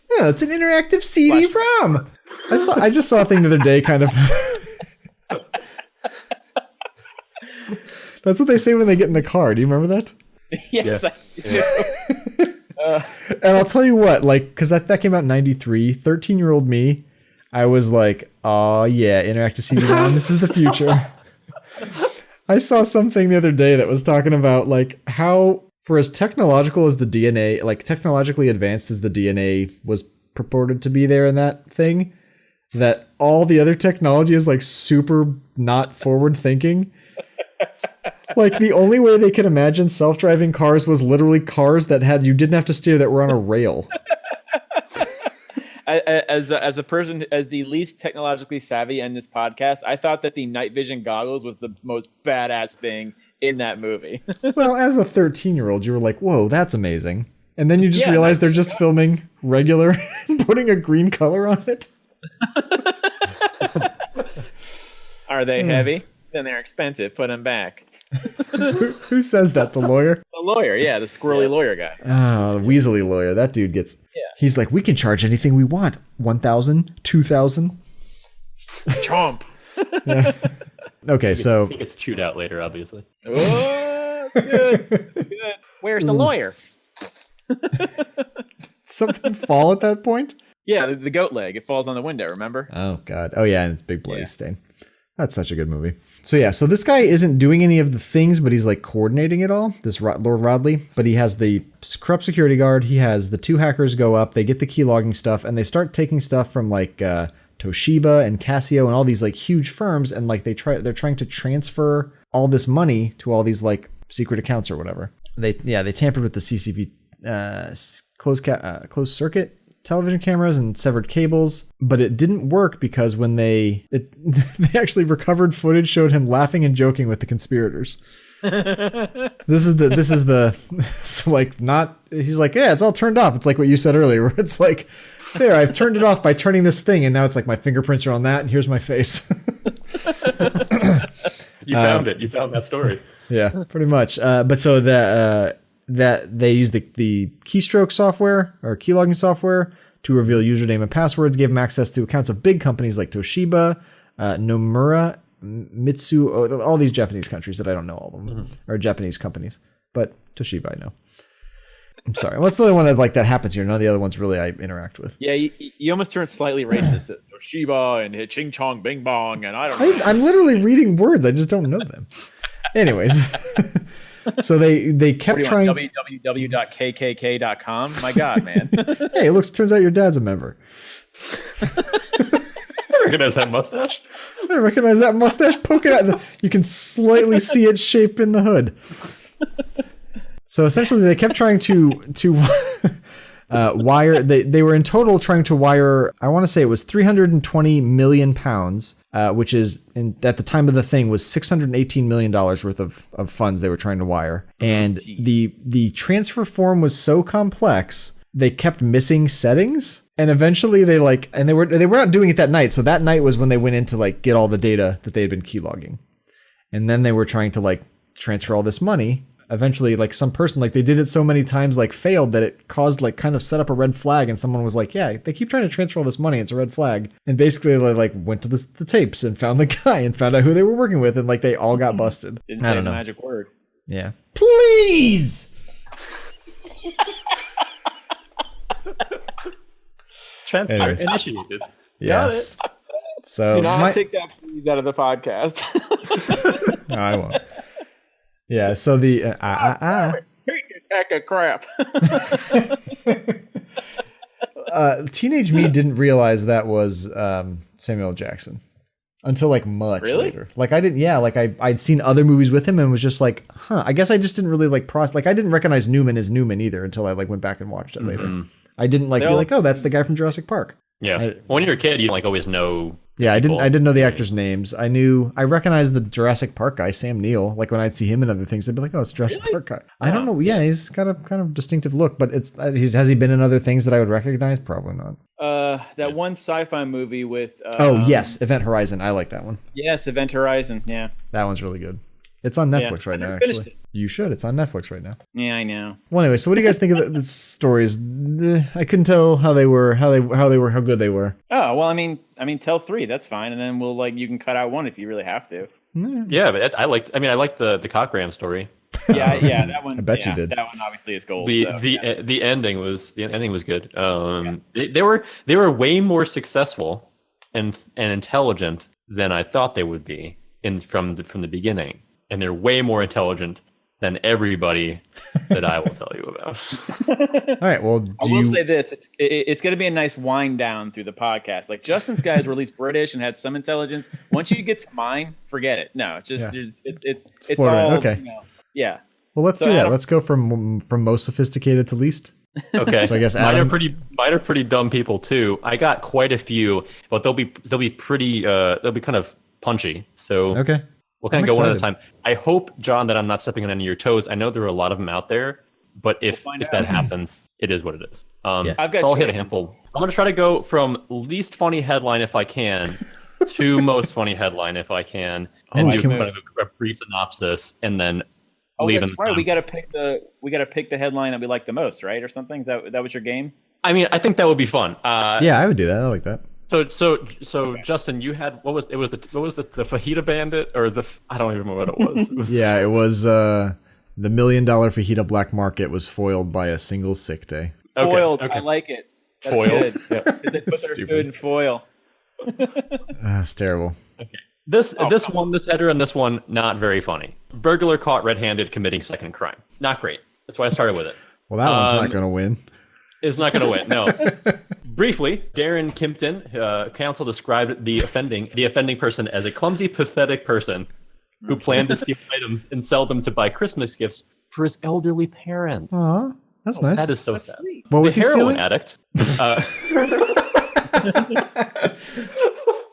Yeah, it's an interactive CD-ROM. I just saw a thing the other day, kind of. That's what they say when they get in the car. Do you remember that? Yes, I do. And I'll tell you what, because that came out in 93, 13-year-old me, I was like, oh yeah, interactive CD-ROM, this is the future. I saw something the other day that was talking about how, for as technological as the DNA, technologically advanced as the DNA was purported to be there in that thing, that all the other technology is super not forward thinking. The only way they could imagine self-driving cars was literally cars that you didn't have to steer, that were on a rail. As a person, as the least technologically savvy in this podcast, I thought that the night vision goggles was the most badass thing in that movie. Well, as a 13-year-old, you were like, whoa, that's amazing. And then you just realize they're just filming regular and putting a green color on it. Are they heavy? Then they're expensive. Put them back. Who says that? The lawyer? The lawyer, yeah, the squirrely lawyer guy. Oh, the Weasley lawyer. That dude gets... Yeah. He's like, we can charge anything we want. 1,000, 2,000. Chomp. Yeah. Okay, so... He gets chewed out later, obviously. Oh, good. Where's the lawyer? Something fall at that point? Yeah, the goat leg. It falls on the window, remember? Oh, God. Oh, yeah, and it's big bloody stain. That's such a good movie. So this guy isn't doing any of the things, but he's coordinating it all, this Lord Rodley. But he has the corrupt security guard. He has the 2 hackers go up. They get the key logging stuff, and they start taking stuff from Toshiba and Casio and all these huge firms, and they're trying to transfer all this money to all these secret accounts or whatever. They tampered with the CCTV closed circuit television cameras and severed cables, but it didn't work because when they actually recovered footage showed him laughing and joking with the conspirators. This is not, he's like, yeah, it's all turned off. It's like what you said earlier, where it's there, I've turned it off by turning this thing, and now it's my fingerprints are on that, and here's my face. You found it. You found that story. Yeah, pretty much. But so that they used the keystroke software or keylogging software to reveal username and passwords, gave them access to accounts of big companies like Toshiba, Nomura, Mitsu, all these Japanese countries that I don't know all of them, or Japanese companies, but Toshiba I know. I'm sorry. What's the other one that happens here? None of the other ones really I interact with. Yeah, you almost turned slightly racist. Toshiba and Ching Chong Bing Bong, and I don't know. I'm literally reading words. I just don't know them. Anyways. So they kept trying. www.kkk.com. My God, man. Hey, turns out your dad's a member. I recognize that mustache. I recognize that mustache poking out. You can slightly see its shape in the hood. So essentially, they kept trying to wire. They were in total trying to wire, I want to say it was 320 million pounds, which is at the time of the thing was $618 million worth of funds they were trying to wire. And the transfer form was so complex, they kept missing settings. And eventually they were not doing it that night. So that night was when they went in to get all the data that they had been keylogging. And then they were trying to transfer all this money. eventually like some person, like they did it so many times, like failed that it caused like kind of set up a red flag, and someone was like, yeah, they keep trying to transfer all this money, it's a red flag. And basically they like went to the tapes and found the guy and found out who they were working with, and like they all got busted. Didn't I say don't the know. magic word. Yeah. Please. Transfer Anyways. initiated. Yes. So Do not take that please out of the podcast. no, I won't. Yeah. So the Heck of crap. teenage me didn't realize that was Samuel L. Jackson until like much later. Like I didn't. Yeah. Like I'd seen other movies with him and was just like, huh. I guess I just didn't really like process. Like I didn't recognize Newman as Newman either until I like went back and watched it later. I didn't like be like, oh, that's the guy from Jurassic Park. Yeah. When you're a kid, you like always know. Yeah, I didn't know the actors' names. I recognized the Jurassic Park guy, Sam Neill. Like when I'd see him in other things, I'd be like, "Oh, it's Jurassic Park guy." I don't know. Yeah, he's got a kind of distinctive look, but it's has he been in other things that I would recognize? Probably not. That one sci-fi movie with. Oh yes, Event Horizon. I like that one. Yes, Event Horizon. Yeah. That one's really good. It's on Netflix right now. Actually, you should. It's on Netflix right now. Yeah, I know. Well, anyway, so what do you guys think of the stories? I couldn't tell how good they were. Oh well, I mean, tell 3. That's fine, and then we'll you can cut out 1 if you really have to. Yeah, but I liked the Cockram story. Yeah, that one. I bet you did. That one obviously is gold. The ending was good. They were way more successful and intelligent than I thought they would be from the beginning, and they're way more intelligent than everybody that I will tell you about. All right. Well, I will say this: it's going to be a nice wind down through the podcast. Like Justin's guys were at least British and had some intelligence. Once you get to mine, forget it. No, it's all okay. Yeah. Well, let's do that. Let's go from most sophisticated to least. Okay. So I guess mine are pretty dumb people too. I got quite a few, but they'll be pretty they'll be kind of punchy. So okay. We'll kind of go one at a time. I hope, John, that I'm not stepping on any of your toes. I know there are a lot of them out there, but if that happens, it is what it is. I've got so I'll hit a handful. I'm going to try to go from least funny headline if I can to most funny headline if I can, and do kind of a brief synopsis, and then leave that's right. We got to pick the headline that we like the most, right, or something. That was your game. I mean, I think that would be fun. Yeah, I would do that. I like that. So okay. Justin, you had what was the fajita bandit, or I don't even remember what it was. Yeah, it was the $1 million fajita black market was foiled by a single sick day. Foiled, okay. I like it. That's foiled. Good. Yeah. They put their food in foil. It's terrible. Okay. This header and this one not very funny. Burglar caught red-handed committing second crime. Not great. That's why I started with it. Well, that one's not going to win. It's not going to win. No. Briefly, Darren Kimpton, counsel described the offending person as a clumsy, pathetic person who planned to steal items and sell them to buy Christmas gifts for his elderly parents. Aw, that's nice. That is so sad. Sweet. What was he stealing? Addict.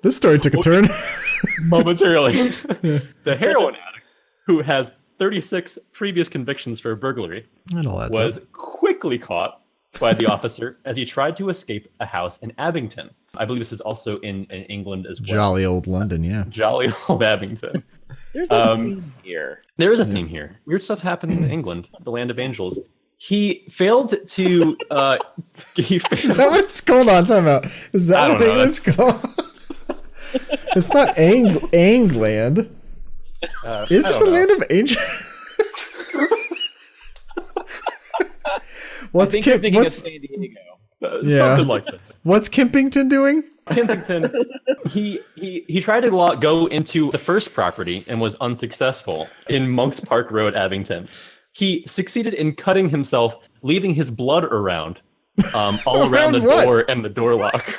This story took a turn. Momentarily. The heroin addict, who has 36 previous convictions for burglary, was quickly caught by the officer as he tried to escape a house in Abington. I believe this is also in England as well. Jolly old London, yeah. Jolly old Abington. There's a theme here. There is a theme here. Weird stuff happened in England, the land of angels. He failed to... Is that what it's called? On time out. Is that what it's called? It's not Angland. Is it the land of angels? What's thinking of San Diego? Something like that. What's Kimpington doing? Kimpington, he tried to go into the first property and was unsuccessful in Monks Park Road, Abington. He succeeded in cutting himself, leaving his blood around, all around the door and the door lock.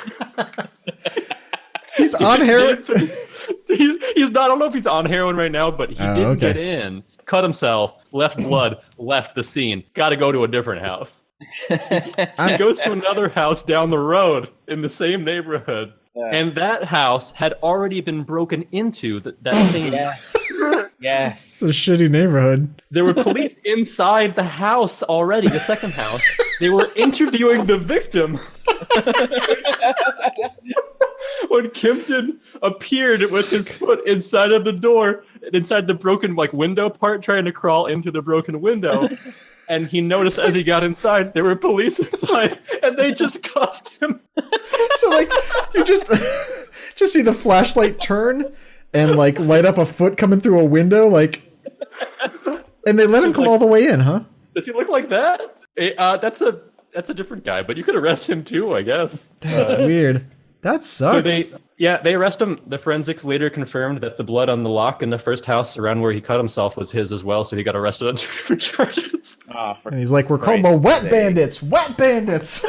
He's on heroin. He's not. I don't know if he's on heroin right now, but he didn't get in. Cut himself, left blood, left the scene. Got to go to a different house. He goes to another house down the road in the same neighborhood, and that house had already been broken into. That same. Yes. It's a shitty neighborhood. There were police inside the house already. The second house. They were interviewing the victim. When Kimpton appeared with his foot inside of the door inside the broken window part, trying to crawl into the broken window. And he noticed as he got inside, there were police inside, and they just cuffed him. So you just see the flashlight turn and light up a foot coming through a window, and they let him come all the way in, huh? Does he look like that? That's a different guy, but you could arrest him too, I guess. That's weird. That sucks. So they arrest him. The forensics later confirmed that the blood on the lock in the first house around where he cut himself was his as well, so he got arrested on 2 different charges. Oh, and he's like, we're called the Wet Bandits! Wet Bandits!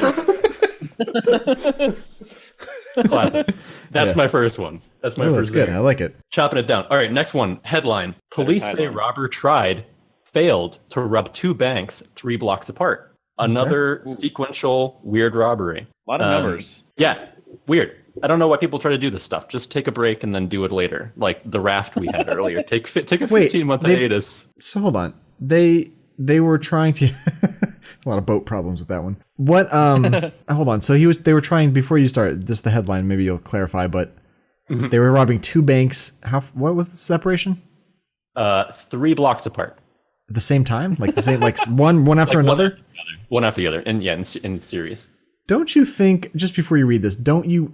Classic. That's my first one. That's my first good. I like it. Chopping it down. All right, next one. Headline. Police say robber failed to rob 2 banks 3 blocks apart. Another sequential weird robbery. A lot of numbers. Yeah, weird. I don't know why people try to do this stuff. Just take a break and then do it later. Like the raft we had earlier. Take a 15-month hiatus. So hold on. They were trying to a lot of boat problems with that one. What hold on. So they were trying, before you start, just the headline, maybe you'll clarify, but they were robbing 2 banks. What was the separation? 3 blocks apart. At the same time? Like the same one after another? One after the other. And yeah, in series. Don't you think, just before you read this,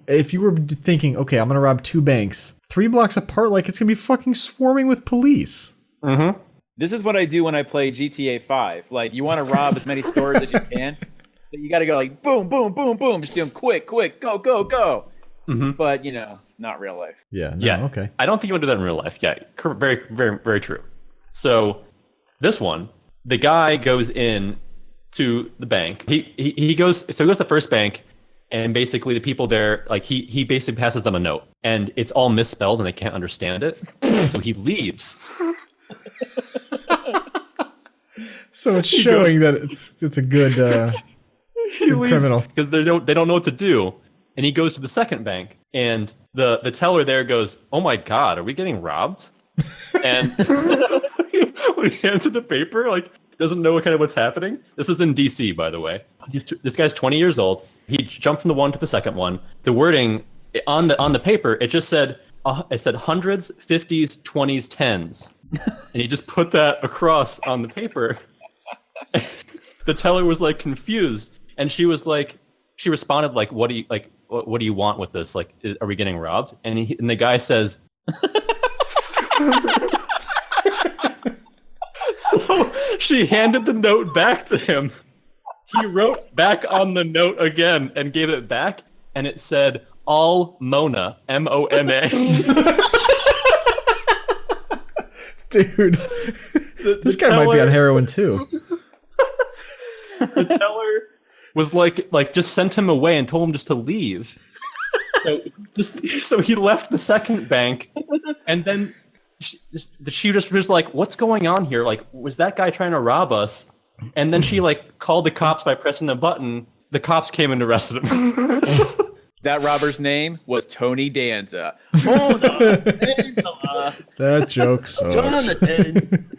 if you were thinking, okay, I'm going to rob 2 banks, 3 blocks apart, it's going to be fucking swarming with police. Mm-hmm. This is what I do when I play GTA 5. You want to rob as many stores as you can, but you got to go boom, boom, boom, boom, just do them quick, go, go, go. Mm-hmm. But, not real life. Yeah, okay. I don't think you would do that in real life. Yeah, very, very, very true. So this one, the guy goes in to the bank. He goes to the first bank, and basically the people there, he basically passes them a note, and it's all misspelled and they can't understand it. So he leaves. So it's showing that it's a good criminal, because they don't know what to do. And he goes to the second bank, and the teller there goes, "Oh my God, are we getting robbed?" And when he hands him the paper, doesn't know what's happening. This is in DC, by the way. This guy's 20 years old. He jumped from the one to the second one. The wording on the paper, it just said hundreds, 50s, 20s, 10s, and he just put that across on the paper. The teller was confused, and she responded what do you want with this? Are we getting robbed? And the guy says. So she handed the note back to him. He wrote back on the note again and gave it back, and it said, "All Mona, M-O-N-A." Dude, this guy might be on heroin too. The teller was just sent him away and told him just to leave. So he left the second bank, and then she just was like, "What's going on here? Was that guy trying to rob us?" And then she called the cops by pressing the button. The cops came and arrested him. That robber's name was Tony Danza. Hold on, Angela. That joke sucks. Jonathan.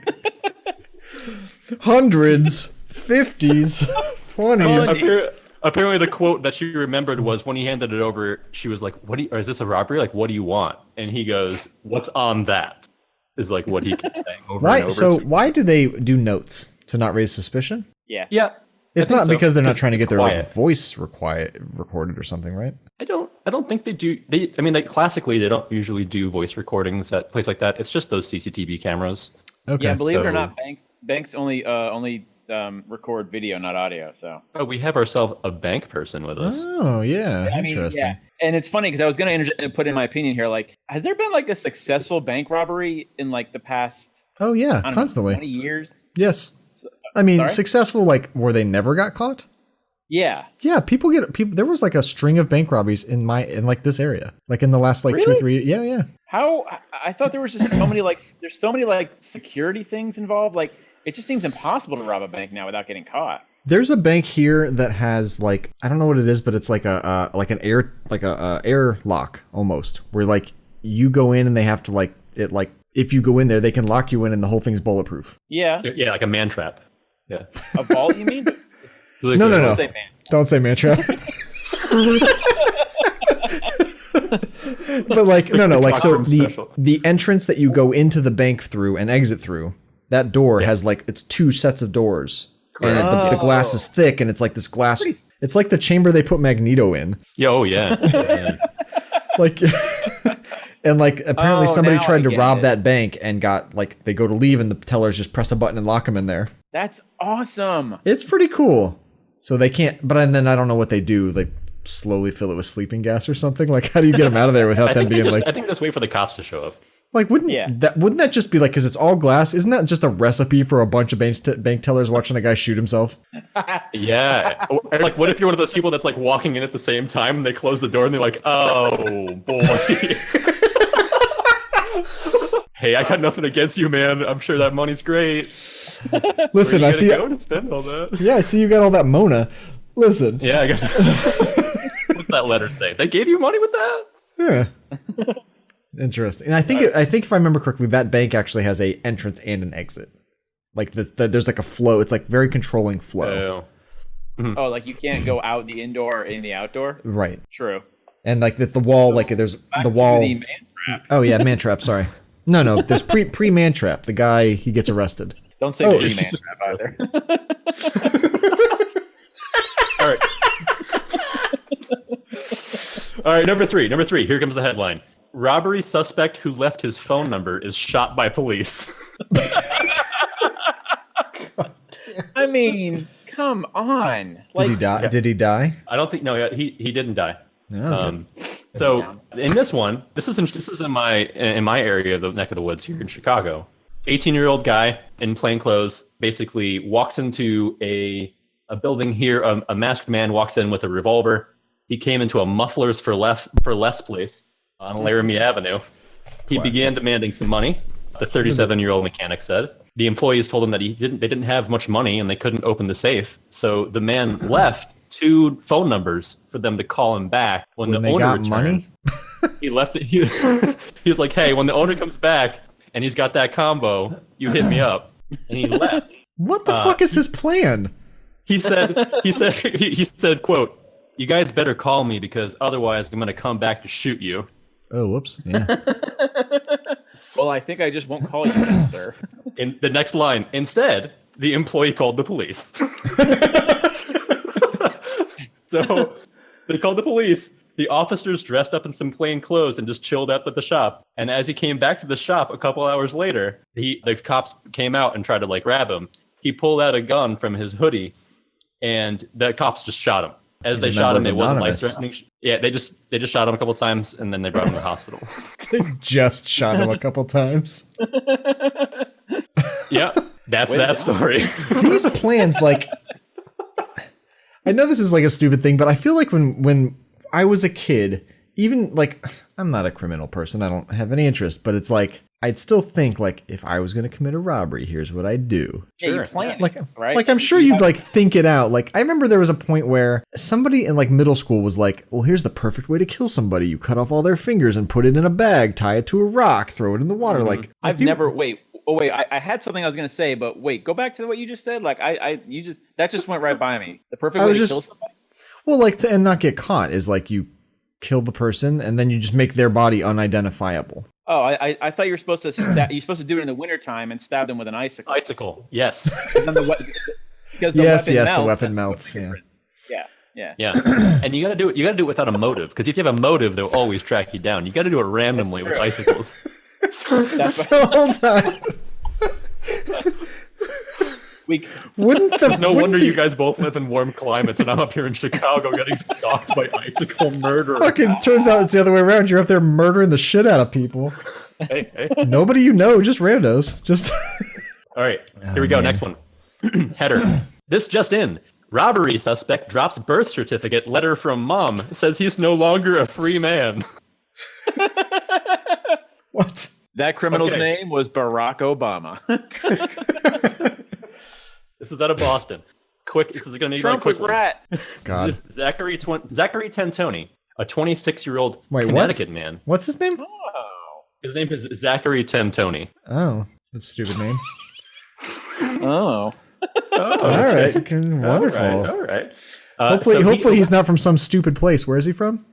Hundreds, 50s, 20s. Apparently, the quote that she remembered was when he handed it over. She was like, or is this a robbery? What do you want?" And he goes, "What's on that?" Is what he keeps saying over and over. So why do they do notes? To not raise suspicion? Yeah. Yeah. It's not because they're not trying to get their voice recorded or something, right? I don't think they do. Classically, they don't usually do voice recordings at places like that. It's just those CCTV cameras. Okay. Yeah, believe it or not, banks only record video, not audio. So. Oh, we have ourselves a bank person with us. Oh yeah, interesting. Yeah. And it's funny because I was going to put in my opinion here. Has there been a successful bank robbery in the past? Oh yeah, constantly. 20 years. Yes. Successful, where they never got caught? Yeah. Yeah, people there was a string of bank robberies in this area. In the last really? 2 or 3 years. Yeah. How I thought there was just so many there's so many security things involved. It just seems impossible to rob a bank now without getting caught. There's a bank here that has I don't know what it is, but it's an air lock almost, where you go in and they have to if you go in there, they can lock you in and the whole thing's bulletproof. Yeah. Yeah, like a man trap. Yeah. A vault, you mean? No. Don't say man trap. But like, no, like, so Cockram the special. the entrance that you go into the bank through and exit through, that door has like, it's 2 sets of doors. And the glass is thick, and it's like this glass. It's like the chamber they put Magneto in. Oh yeah. Like, and like apparently somebody now tried I to get rob it. that bank and got like, they go to leave and the tellers just press a button and lock them in there. That's awesome. It's pretty cool. So they can't, but then I don't know what they do. They slowly fill it with sleeping gas or something. Like, how do you get them out of there without them being like? I think just wait for the cops to show up. Like, wouldn't that just be like, because it's all glass? Isn't that just a recipe for a bunch of bank tellers watching a guy shoot himself? Yeah. Or, like, what if you're one of those people that's like walking in at the same time and they close the door and they're like, oh boy. Hey, I got nothing against you, man. I'm sure that money's great. Listen, I see. Go to spend all that. Yeah, I see you got all that Mona. Listen. Yeah, I got. What's that letter say? They gave you money with that? Yeah. Interesting. And I think if I remember correctly, that bank actually has a entrance and an exit. Like there's like a flow. It's like very controlling flow. Oh, like you can't go out the indoor or in the outdoor? Right. True. And like the wall, like there's Back the to wall. the man trap. Oh yeah, man trap. Sorry. No. There's pre man trap. The guy, he gets arrested. Don't say she's man just- trap either. All right. All right, number three. Here comes the headline. Robbery suspect who left his phone number is shot by police. I mean, come on. Did he die? Did he die? I don't think. No, he didn't die. Yeah, that's good. So in this one, this is in my area of the neck of the woods here in Chicago. 18-year-old guy in plain clothes basically walks into a building here. A masked man walks in with a revolver. He came into a Mufflers for Less place on Laramie Avenue. He began demanding some money. The 37-year-old mechanic said. The employees told him that they didn't have much money and they couldn't open the safe. So the man left 2 phone numbers for them to call him back when the they owner got returned. money? He left it. He was like, "Hey, when the owner comes back and he's got that combo, you hit me up." And he left. What the fuck is his plan? He said, "Quote, you guys better call me because otherwise I'm going to come back to shoot you." Oh, whoops. Yeah. Well, I think I just won't call you then, sir. In the next line, instead, the employee called the police. So they called the police. The officers dressed up in some plain clothes and just chilled out at the shop. And as he came back to the shop a couple hours later, the cops came out and tried to like grab him. He pulled out a gun from his hoodie, and the cops just shot him. As they shot him, it wasn't life-threatening. Yeah, they just shot him a couple times, and then they brought him to the hospital. They just shot him a couple times. Yeah, that's that story. These plans, like, I know this is like a stupid thing, but I feel like when I was a kid, even like, I'm not a criminal person, I don't have any interest, but it's like, I'd still think like, if I was going to commit a robbery, here's what I'd do. Yeah, you plan Like, it, right? like I'm sure you'd like think it out. Like I remember there was a point where somebody in like middle school was like, well, here's the perfect way to kill somebody. You cut off all their fingers and put it in a bag, tie it to a rock, throw it in the water. Mm-hmm. Like I've never, wait, I had something I was going to say, but wait, go back to what you just said. Like that just went right by me. The perfect way to kill somebody? Well, like and not get caught is like you kill the person and then you just make their body unidentifiable. Oh, I thought you were supposed to you're supposed to do it in the wintertime and stab them with an icicle. Yes. Because the weapon melts. Yeah. And you gotta do it without a motive, because if you have a motive, they'll always track you down. You gotta do it randomly with icicles. So hold on. There's no wonder you guys both live in warm climates, and I'm up here in Chicago getting stalked by icicle murderers. Fucking turns out it's the other way around. You're up there murdering the shit out of people. Hey. Nobody you know, just randos. Just. All right, here we go. Man. Next one. Header. This just in. Robbery suspect drops birth certificate. Letter from mom says he's no longer a free man. What? That criminal's name was Barack Obama. This is out of Boston. This is going to be Trump quick with rat. God. This is Zachary Tantoni, a 26-year-old Wait, Connecticut man. What's his name? Oh. His name is Zachary Tantoni. Oh, that's a stupid name. Oh. All right, wonderful. All right. Hopefully, So hopefully he's not from some stupid place. Where is he from?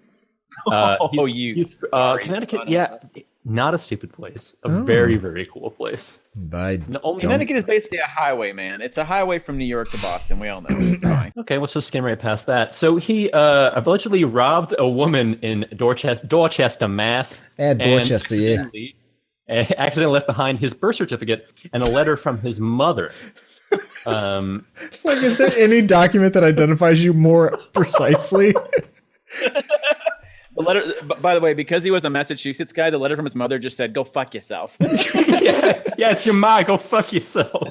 you Connecticut, yeah, not a stupid place. A very, very cool place. Connecticut is basically a highway, man. It's a highway from New York to Boston. We all know. It's fine. Okay, let's just skim right past that. So he allegedly robbed a woman in Dorchester, Mass. Dorchester, yeah. Accidentally left behind his birth certificate and a letter from his mother. Is there any document that identifies you more precisely? The letter, by the way, because he was a Massachusetts guy, the letter from his mother just said, "Go fuck yourself." yeah, it's your ma. Go fuck yourself.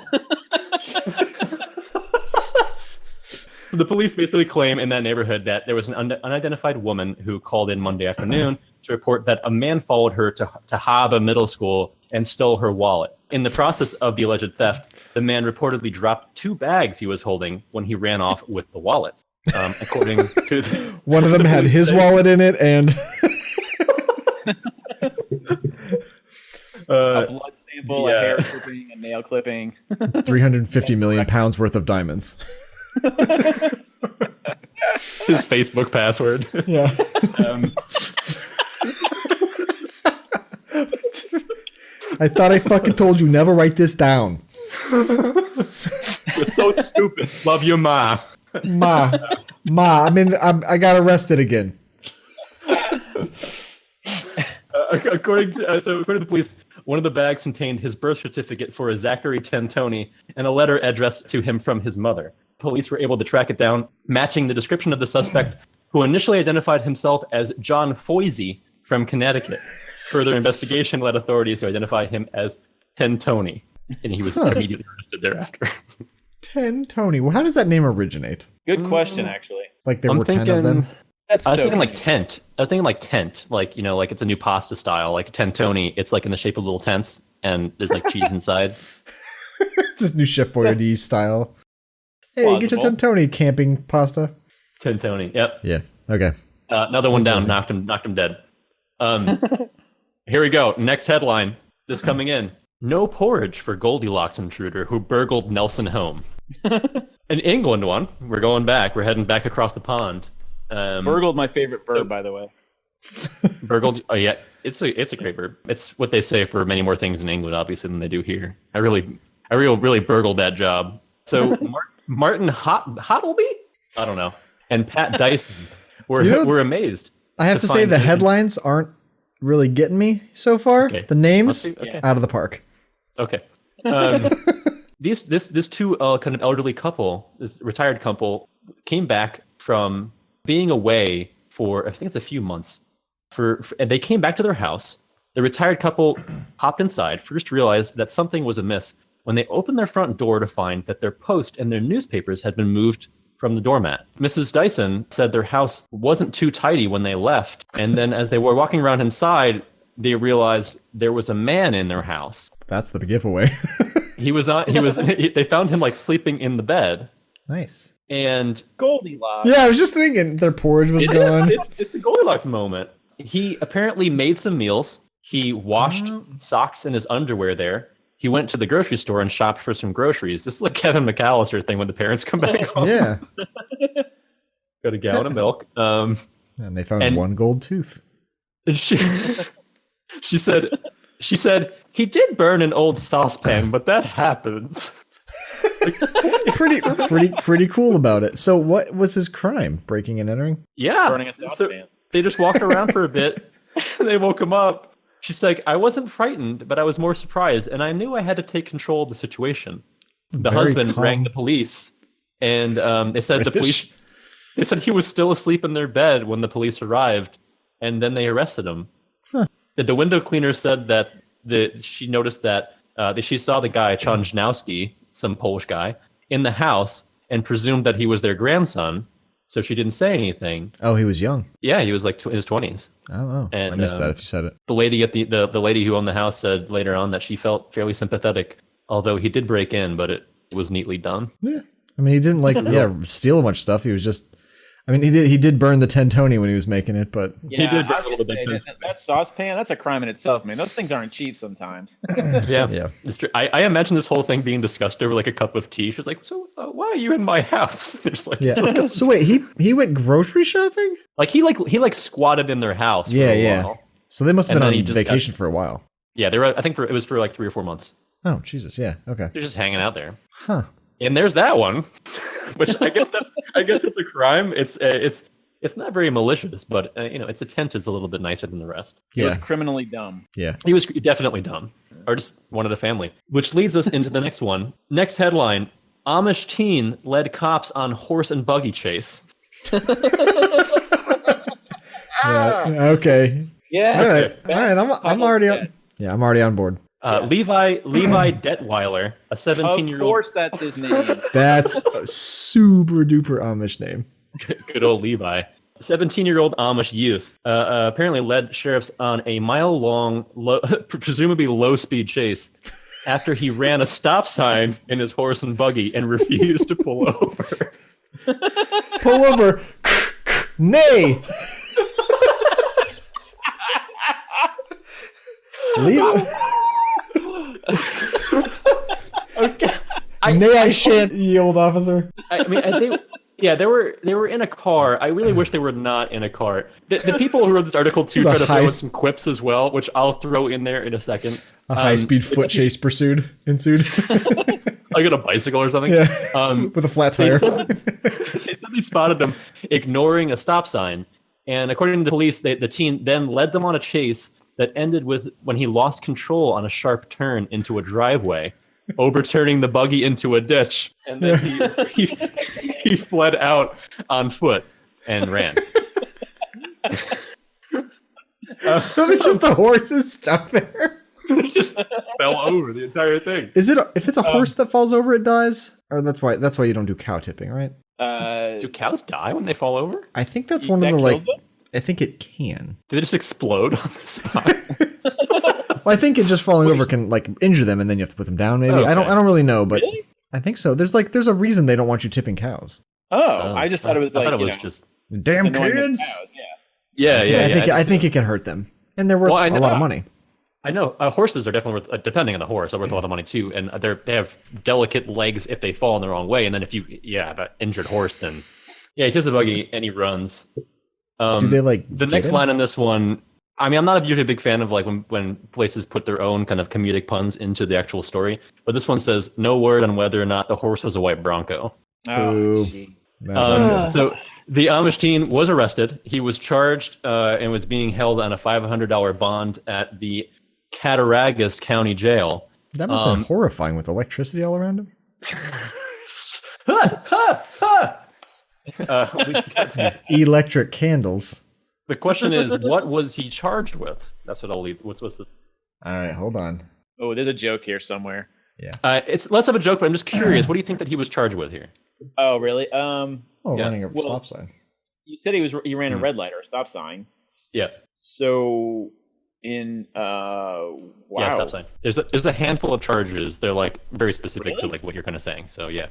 The police basically claim in that neighborhood that there was an unidentified woman who called in Monday afternoon to report that a man followed her to Harbor Middle School and stole her wallet. In the process of the alleged theft, the man reportedly dropped 2 bags he was holding when he ran off with the wallet. According to one of them had his wallet in it and a blood sample, a hair clipping, a nail clipping, 350 million pounds worth of diamonds. His Facebook password. Yeah. I thought I fucking told you never write this down. You're so stupid. Love your ma. Ma, I got arrested again. According to the police, one of the bags contained his birth certificate for a Zachary Tentoni and a letter addressed to him from his mother. Police were able to track it down, matching the description of the suspect, who initially identified himself as John Foisey from Connecticut. Further investigation led authorities to identify him as Tentoni, and he was immediately arrested thereafter. Tentoni. Well, how does that name originate? Good question, actually. Like there were 10 of them? I was thinking like tent. I was thinking like tent, like, you know, like it's a new pasta style, like Tentoni. It's like in the shape of little tents, and there's like cheese inside. It's a new Chef Boyardee style. Hey, plausible. Get your Tentoni camping pasta. Tentoni. Yep. Yeah. Okay. Another one down. Knocked him dead. Here we go. Next headline. This coming in. No porridge for Goldilocks intruder who burgled Nelson home. An England one. We're going back. We're heading back across the pond. Burgled, my favorite bird, by the way. Burgled. Oh yeah, it's a great bird. It's what they say for many more things in England, obviously, than they do here. I really burgled that job. So Martin Hottleby, I don't know, and Pat Dyson were amazed. I have to say the headlines aren't really getting me so far. Okay. The names Okay. out of the park. Okay. This two kind of elderly couple, this retired couple, came back from being away for I think it's a few months. And they came back to their house. The retired couple hopped inside, first realized that something was amiss when they opened their front door to find that their post and their newspapers had been moved from the doormat. Mrs. Dyson said their house wasn't too tidy when they left, and then as they were walking around inside, they realized there was a man in their house. That's the giveaway. They found him like sleeping in the bed. Nice. And Goldilocks. Yeah, I was just thinking their porridge was gone. It's the Goldilocks moment. He apparently made some meals. He washed socks and his underwear there. He went to the grocery store and shopped for some groceries. This is like Kevin McAllister thing when the parents come back home. Yeah. Got a gallon of milk. And they found one gold tooth. She said he did burn an old saucepan, but that happens. pretty cool about it. So what was his crime? Breaking and entering? Yeah. Burning a saucepan. They just walked around for a bit. They woke him up. She's like, I wasn't frightened, but I was more surprised, and I knew I had to take control of the situation. The husband rang the police, and they said They said he was still asleep in their bed when the police arrived, and then they arrested him. Huh. The window cleaner said that she noticed that she saw the guy Czonjnowski, some Polish guy, in the house, and presumed that he was their grandson. So she didn't say anything. Oh, he was young. Yeah, he was like in his 20s. Oh, and I missed that if you said it. The lady the lady who owned the house said later on that she felt fairly sympathetic, although he did break in, but it was neatly done. Yeah, I mean, he didn't steal much stuff. He was just I mean, he did burn the Tentoni when he was making it, but Yeah, He did I burn was a gonna little bit. say, that saucepan, that's a crime in itself, man. Those things aren't cheap sometimes. yeah. It's true. I imagine this whole thing being discussed over like a cup of tea. She's like, so why are you in my house? There's like, Yeah. So wait, he went grocery shopping? he squatted in their house. Yeah, for a yeah. while. So they must have And been then he on just vacation for a while. Yeah, they were. I think it was for like 3 or 4 months. Oh, Jesus. Yeah. Okay. They're just hanging out there. Huh. And there's that one, which I guess it's a crime. It's not very malicious, but its intent is a little bit nicer than the rest. He was Yeah. criminally dumb. Yeah. He was definitely dumb, or just wanted a family. Which leads us into the next one. Next headline: Amish teen led cops on horse and buggy chase. Yeah. Okay. Yes. All right. I'm already on. Yeah, I'm already on board. Levi Detweiler, a 17-year-old. Of course, that's his name. That's a super duper Amish name. Good old Levi. 17-year-old Amish youth apparently led sheriffs on a mile-long, presumably low-speed chase after he ran a stop sign in his horse and buggy and refused to pull over. Pull over. Nay. Leave. Okay. Nay, I shan't, ye old officer. They were in a car. I really wish they were not in a car. The people who wrote this article too It's a try to throw in heist. some quips as well, which I'll throw in there in a second. A high-speed foot chase ensued. Like on a bicycle or something. Yeah. With a flat tire. They said they spotted him ignoring a stop sign, and according to the police, the teen then led them on a chase that ended with when he lost control on a sharp turn into a driveway, overturning the buggy into a ditch, and then he fled out on foot and ran. So they just the horse is stuck there. He just fell over the entire thing. Is it if it's a horse that falls over, it dies? Or that's why you don't do cow tipping, right? Do cows die when they fall over? I think that's one of the kills them? I think it can. Do they just explode on the spot? Well, I think it just falling over can injure them, and then you have to put them down. Maybe Okay. I don't really know, but Really? I think so. There's a reason they don't want you tipping cows. Oh, I just thought it was I thought it was just. Damn annoying to kids! cows, yeah. Yeah. I think it can hurt them, and they're worth Well, I a know- lot of money. I know horses are definitely worth, depending on the horse, are worth a lot of money too, and they have delicate legs if they fall in the wrong way, and then if you have an injured horse, then he takes the buggy and he runs. Do they the get next him? line on this one? I mean, I'm not usually a big fan of when places put their own kind of comedic puns into the actual story, but this one says no word on whether or not the horse was a white Bronco. Oh, Boo. gee. That's not good. So the Amish teen was arrested. He was charged and was being held on a $500 bond at the Cattaraugus County Jail. That must have been horrifying with electricity all around him. Electric candles. The question is, what was he charged with? That's what I'll leave. What's the? All right, hold on. Oh, there's a joke here somewhere. It's less of a joke, but I'm just curious. What do you think that he was charged with here? Oh, really? Oh, Yeah. running a Well- stop sign. You said he ran a red light or a stop sign. Yeah. So wow. Yeah, stop sign. There's a handful of charges. They're very specific to what you're kind of saying. So yeah.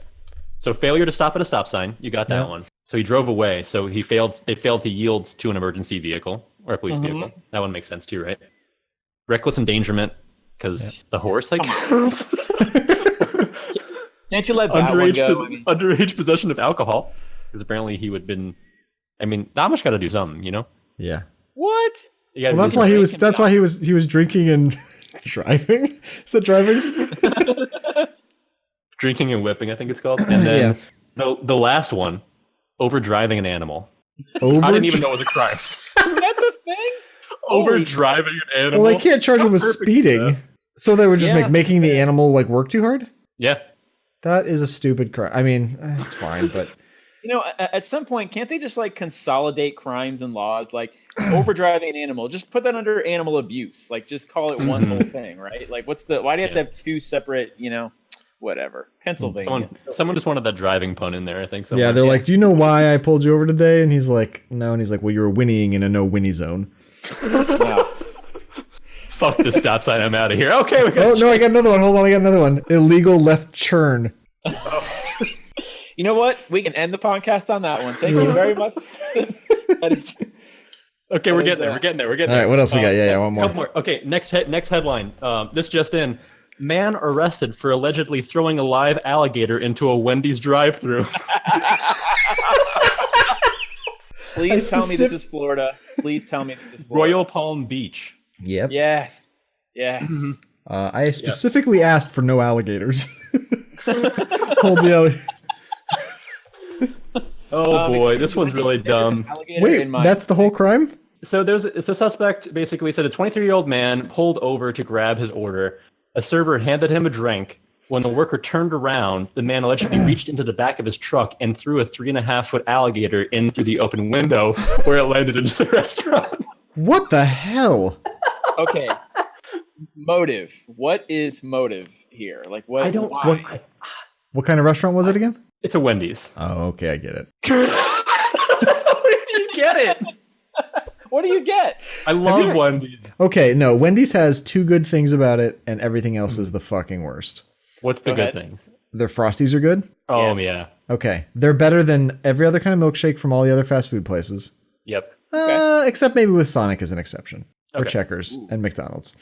So failure to stop at a stop sign. You got that one. So he drove away. So they failed to yield to an emergency vehicle or a police vehicle. That one makes sense too, right? Reckless endangerment because the horse, I guess. Can't you let that one go? Underage possession of alcohol because apparently he would have been. I mean, the Amish got to do something, you know. Yeah. What? Well, that's why he was drinking and driving. Is that driving? Drinking and whipping, I think it's called. And then the last one, over driving an animal. I didn't even know it was a crime. That's a thing? Over driving an animal. Well, they can't charge him with speeding, so they would just making the animal work too hard. Yeah. That is a stupid crime. I mean, it's fine, but At some point, can't they just consolidate crimes and laws? Like overdriving an animal, just put that under animal abuse. Just call it one whole thing, right? Why do you have to have two separate, whatever? Pennsylvania. Someone just wanted that driving pun in there, I think. yeah, they're like, do you know why I pulled you over today? And he's like, no. And he's like, well, you were whinnying in a no whinny zone. Wow. Fuck this stop sign, I'm out of here. Okay, we got Oh, no, I got another one. Hold on, I got another one. Illegal left churn. You know what? We can end the podcast on that one. Thank you very much. Okay, we're getting there. We're getting there. All right, what else we got? Yeah, one more. Couple more. Okay, next headline. This just in. Man arrested for allegedly throwing a live alligator into a Wendy's drive-thru. Please tell me this is Florida. Please tell me this is Florida. Royal Palm Beach. Yep. Yes. Yes. I specifically asked for no alligators. Hold the alligator. Oh boy, this one's really dumb. Wait, that's the whole crime? So it's a suspect basically said a 23-year-old man pulled over to grab his order. A server handed him a drink. When the worker turned around, the man allegedly reached into the back of his truck and threw a 3.5-foot alligator in through the open window where it landed into the restaurant. What the hell? Okay. Motive. What is motive here? Like what? I don't. Why? What kind of restaurant was it again? It's a Wendy's. Oh, okay, I get it. Where did you get it? What do you get? I love Wendy's. Okay, no, Wendy's has two good things about it, and everything else is the fucking worst. What's the good thing? Their Frosties are good? Oh, Yes. yeah. Okay, they're better than every other kind of milkshake from all the other fast food places. Yep. Except maybe with Sonic as an exception. Or Okay. Checkers and McDonald's.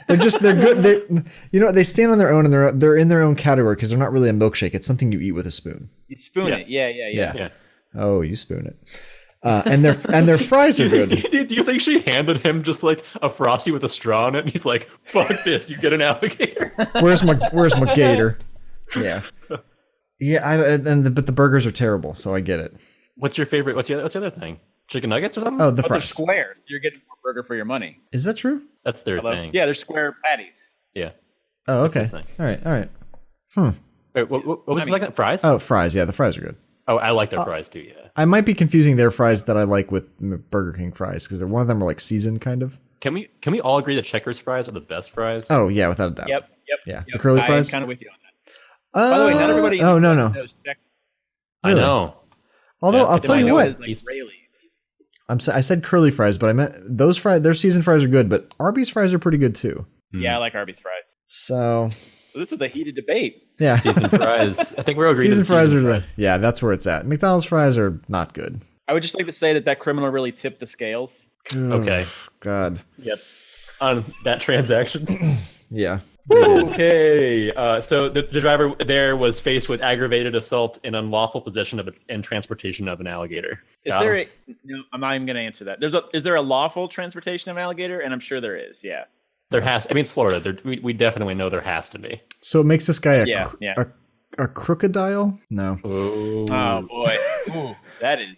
They're good. They stand on their own, and they're in their own category because they're not really a milkshake. It's something you eat with a spoon. You spoon it. Yeah. Oh, you spoon it. And their fries are good. Do you think she handed him just like a Frosty with a straw in it? And he's like, "Fuck this! You get an alligator." Where's my gator? Yeah, yeah. But the burgers are terrible, so I get it. What's your favorite? What's the other thing? Chicken nuggets or something? Oh, the But they're fries. squares. You're getting more burger for your money. Is that true? That's their thing. Yeah, they're square patties. Yeah. Oh, okay. That's All right. Wait, what was the second? Fries? Oh, fries. Yeah, the fries are good. Oh, I like their fries too. Yeah. I might be confusing their fries that I like with Burger King fries because one of them are like seasoned, kind of. Can we all agree that Checkers fries are the best fries? Oh yeah, without a doubt. Yep. Yeah, the curly fries. I'm kind of with you on that. By the way, not everybody. Oh no. knows Checkers. I know. Although Yeah, I'll tell you what, Is like Rayleigh's. I said curly fries, but I meant those fries. Their seasoned fries are good, but Arby's fries are pretty good too. Yeah, I like Arby's fries. So So this was a heated debate. yeah, Seasoned fries. I think we're agreed. seasoned fries are yeah, that's where it's at. McDonald's fries are not good. I would just like to say that criminal really tipped the scales. Okay. Oof, God. Yep. On that transaction. Yeah. Okay. So the driver there was faced with aggravated assault and unlawful possession of and transportation of an alligator. Is there a no? I'm not even going to answer that. Is there a lawful transportation of an alligator? And I'm sure there is. Yeah. There has. I mean, it's Florida. We definitely know there has to be. So it makes this guy a a crocodile? No. Oh. Oh boy. Ooh, that is.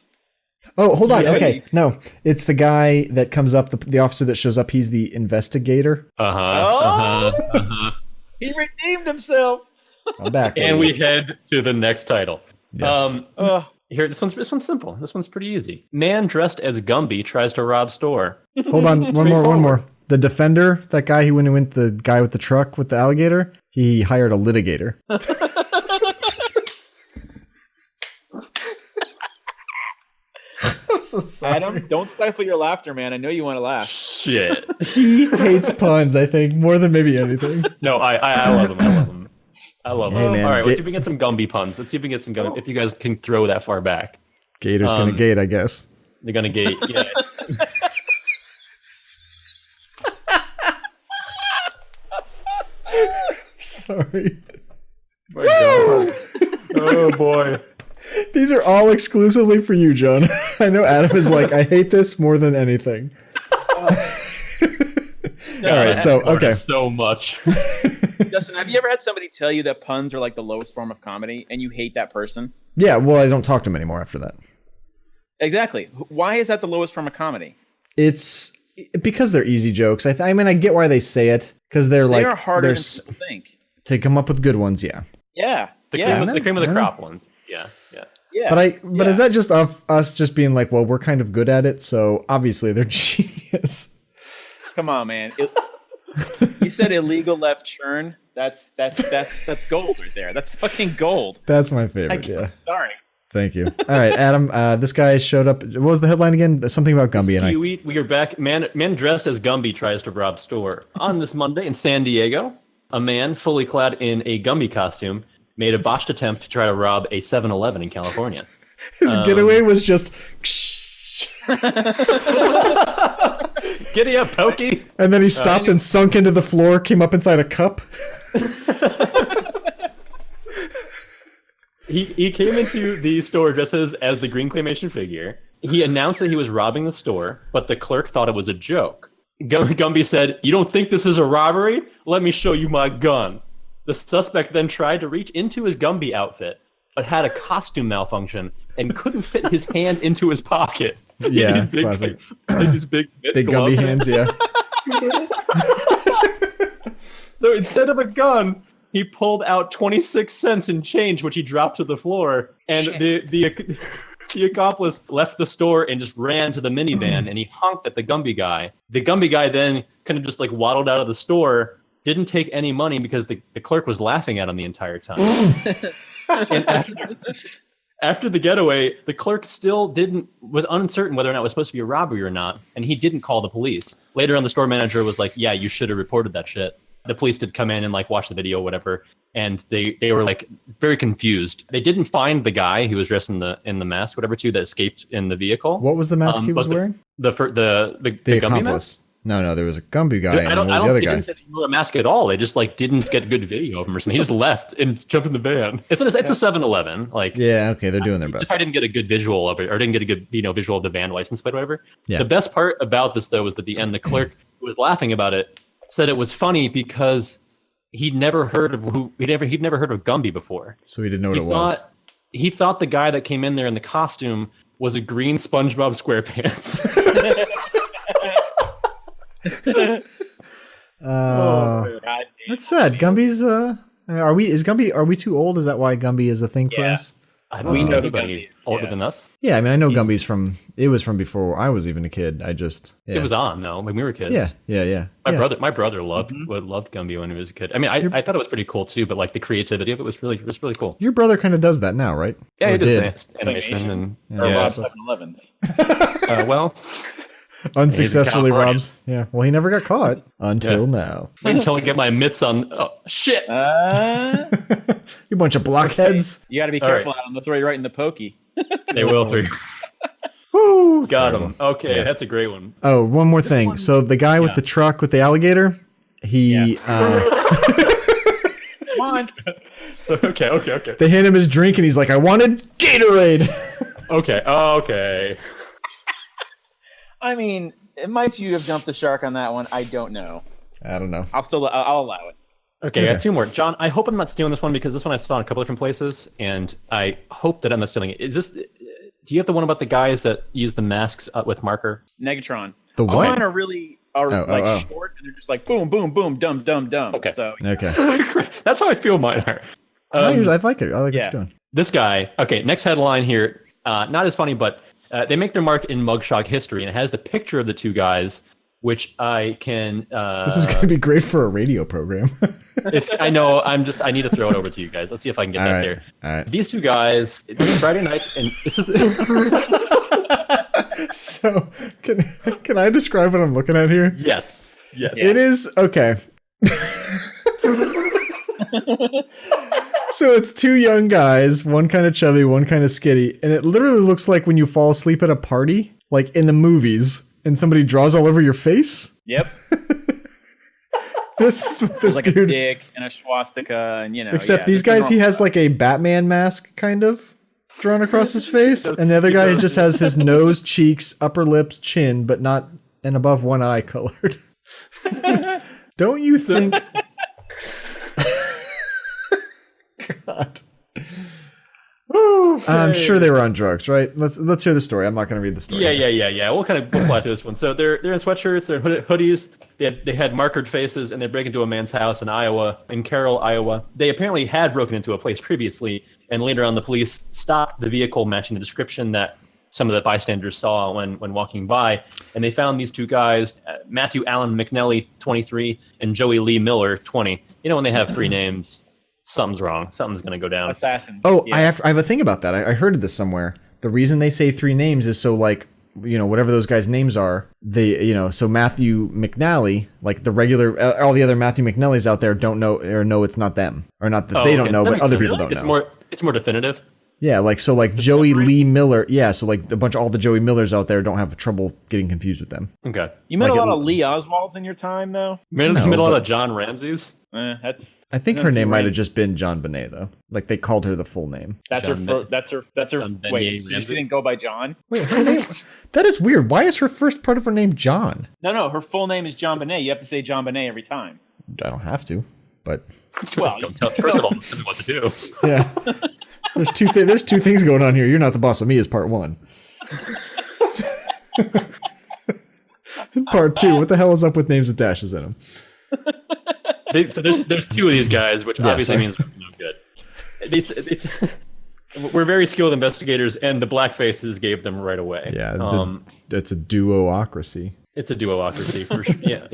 Oh, hold on. Yeah, Okay. No, it's the guy that comes up, the officer that shows up. He's the investigator. He redeemed himself. I'm back. And we head to the next title. Yes. Here, this one's simple. This one's pretty easy. Man dressed as Gumby tries to rob store. Hold on. One more. The defender, that guy who went the guy with the truck with the alligator, he hired a litigator. I'm so sorry. Adam, don't stifle your laughter, man. I know you want to laugh. Shit. He hates puns, I think, more than maybe anything. No, I love him. I love him. Hey, man, All right, let's see if we can get some Gumby puns. Let's see if we can get some Gumby. If you guys can throw that far back. Gator's gonna gate, I guess. They're gonna gate. Yeah. Sorry. My God. Oh boy. These are all exclusively for you, John. I know Adam is like, I hate this more than anything. All right, so okay. So much. Justin, have you ever had somebody tell you that puns are like the lowest form of comedy, and you hate that person? Yeah, well, I don't talk to him anymore after that. Exactly. Why is that the lowest form of comedy? It's because they're easy jokes. I mean, I get why they say it because they're They like are harder than people think. to come up with good ones. Yeah, Yeah. The Yeah. cream of the crop ones. Yeah. Yeah. but is that just us just being like, well, we're kind of good at it, so obviously they're genius. Come on, man. You said illegal left turn. That's gold right there. That's fucking gold. That's my favorite. Yeah, Sorry. thank you. All right, Adam. This guy showed up. What was the headline again? Something about Gumby. And We are back. Man dressed as Gumby tries to rob store. On this Monday in San Diego, a man fully clad in a Gumby costume made a botched attempt to try to rob a 7-Eleven in California. His getaway was just... Giddy up, Pokey! And then he stopped and sunk into the floor, came up inside a cup. He came into the store dressed as the green claymation figure. He announced that he was robbing the store, but the clerk thought it was a joke. Gumby said, "You don't think this is a robbery? Let me show you my gun." The suspect then tried to reach into his Gumby outfit, but had a costume malfunction and couldn't fit his hand into his pocket. Yeah, it's classic. These big Gumby hands, yeah. So instead of a gun, he pulled out 26 cents in change, which he dropped to the floor, and the accomplice left the store and just ran to the minivan, and he honked at the Gumby guy. The Gumby guy then kind of just like waddled out of the store, didn't take any money because the clerk was laughing at him the entire time. And after the getaway, the clerk still was uncertain whether or not it was supposed to be a robbery or not, and he didn't call the police. Later on, the store manager was like, "Yeah, you should have reported that shit." The police did come in and like watch the video, whatever, and they were like very confused. They didn't find the guy who was dressed in the mask, whatever, too, that escaped in the vehicle. What was the mask he was wearing? The Gumby accomplice. mask? No, there was a Gumby guy. I don't the other think guy? They didn't say he wore a mask at all. They just like didn't get good video of him or something. He just left and jumped in the van. It's a 7-Eleven. Like, yeah, okay, they're doing their best. I didn't get a good visual of it, or didn't get a good visual of the van license plate, or whatever. Yeah. The best part about this though was that at the end, the clerk who was laughing about it said it was funny because he'd never heard of Gumby before. So he didn't know what it was. He thought the guy that came in there in the costume was a green SpongeBob SquarePants. That's sad. Gumby's are we too old? Is that why Gumby is a thing for us? I don't know anybody older than us. Yeah, I mean I know Gumby's from before I was even a kid. It was on though when we were kids. Yeah. My brother loved Gumby when he was a kid. I mean I thought it was pretty cool too, but like the creativity of it was really cool. Your brother kind of does that now, right? Yeah, he does animation and rob 7-Elevens. Well, unsuccessfully robs. Yeah. Well, he never got caught until now. Wait until I get my mitts on. Oh shit! You bunch of blockheads. You got to be careful, Adam. They'll throw you right in the pokey. They will throw you. Woo! Got him. Okay, that's a great one. Oh, one more thing. So the guy with the truck with the alligator, he. Come on. Okay. They hand him his drink, and he's like, "I wanted Gatorade." Okay. I mean, might you have jumped the shark on that one? I don't know. I don't know. I'll allow it. Okay, I got two more. John, I hope I'm not stealing this one because this one I saw in a couple different places, and I hope that I'm not stealing it. Do you have the one about the guys that use the masks with marker? Negatron. The what? Mine are really short, and they're just like boom, boom, boom, dumb, dumb, dumb. Okay. Okay. That's how I feel mine are. I like it. I like what you're doing. This guy. Okay, next headline here. Not as funny, but they make their mark in mugshot history, and it has the picture of the two guys, which I can. This is going to be great for a radio program. I know. I need to throw it over to you guys. Let's see if I can get that there. All right. These two guys. It's Friday night, and this is. So, can I describe what I'm looking at here? Yes. It is okay. So it's two young guys, one kind of chubby, one kind of skinny, and it literally looks like when you fall asleep at a party, like in the movies, and somebody draws all over your face. Yep. This like dude, a dick and a swastika, and Except these guys, he has like a Batman mask, kind of drawn across his face, and the other guy just has his nose, cheeks, upper lips, chin, but not and above one eye colored. Don't you think? God. I'm sure they were on drugs, right? Let's hear the story. I'm not going to read the story. Yeah. We'll plot to this one. So they're in sweatshirts, they're in hoodies. They had markered faces, and they break into a man's house in Carroll, Iowa. They apparently had broken into a place previously, and later on the police stopped the vehicle matching the description that some of the bystanders saw when walking by, and they found these two guys, Matthew Allen McNelly, 23, and Joey Lee Miller, 20. You know, when they have three names, something's wrong. Something's going to go down. Assassin. Oh, yeah. I have a thing about that. I heard of this somewhere. The reason they say three names is so, like, whatever those guys' names are, so Matthew McNally, like the regular, all the other Matthew McNallys out there don't know or know it's not them, or not that they don't know, but other people don't know. It's more definitive. Yeah, like Joey Lee Miller. Yeah, so like all the Joey Millers out there don't have trouble getting confused with them. Okay. You met a lot of Lee Oswalds in your time, though. You met a lot of John Ramseys. I think her name might have just been John Bonet, though. Like they called her the full name. That's her. Wait, she didn't go by John. Wait, her name? That is weird. Why is her first part of her name John? No, her full name is John Bonet. You have to say John Bonet every time. I don't have to, but well, first of all, tell me what to do. Yeah. There's two things going on here. You're not the boss of me is part one. Part two, what the hell is up with names with dashes in them? So there's two of these guys, which obviously means we're no good. We're very skilled investigators, and the black faces gave them right away. Yeah, it's a duocracy. It's a duocracy for sure. Yeah.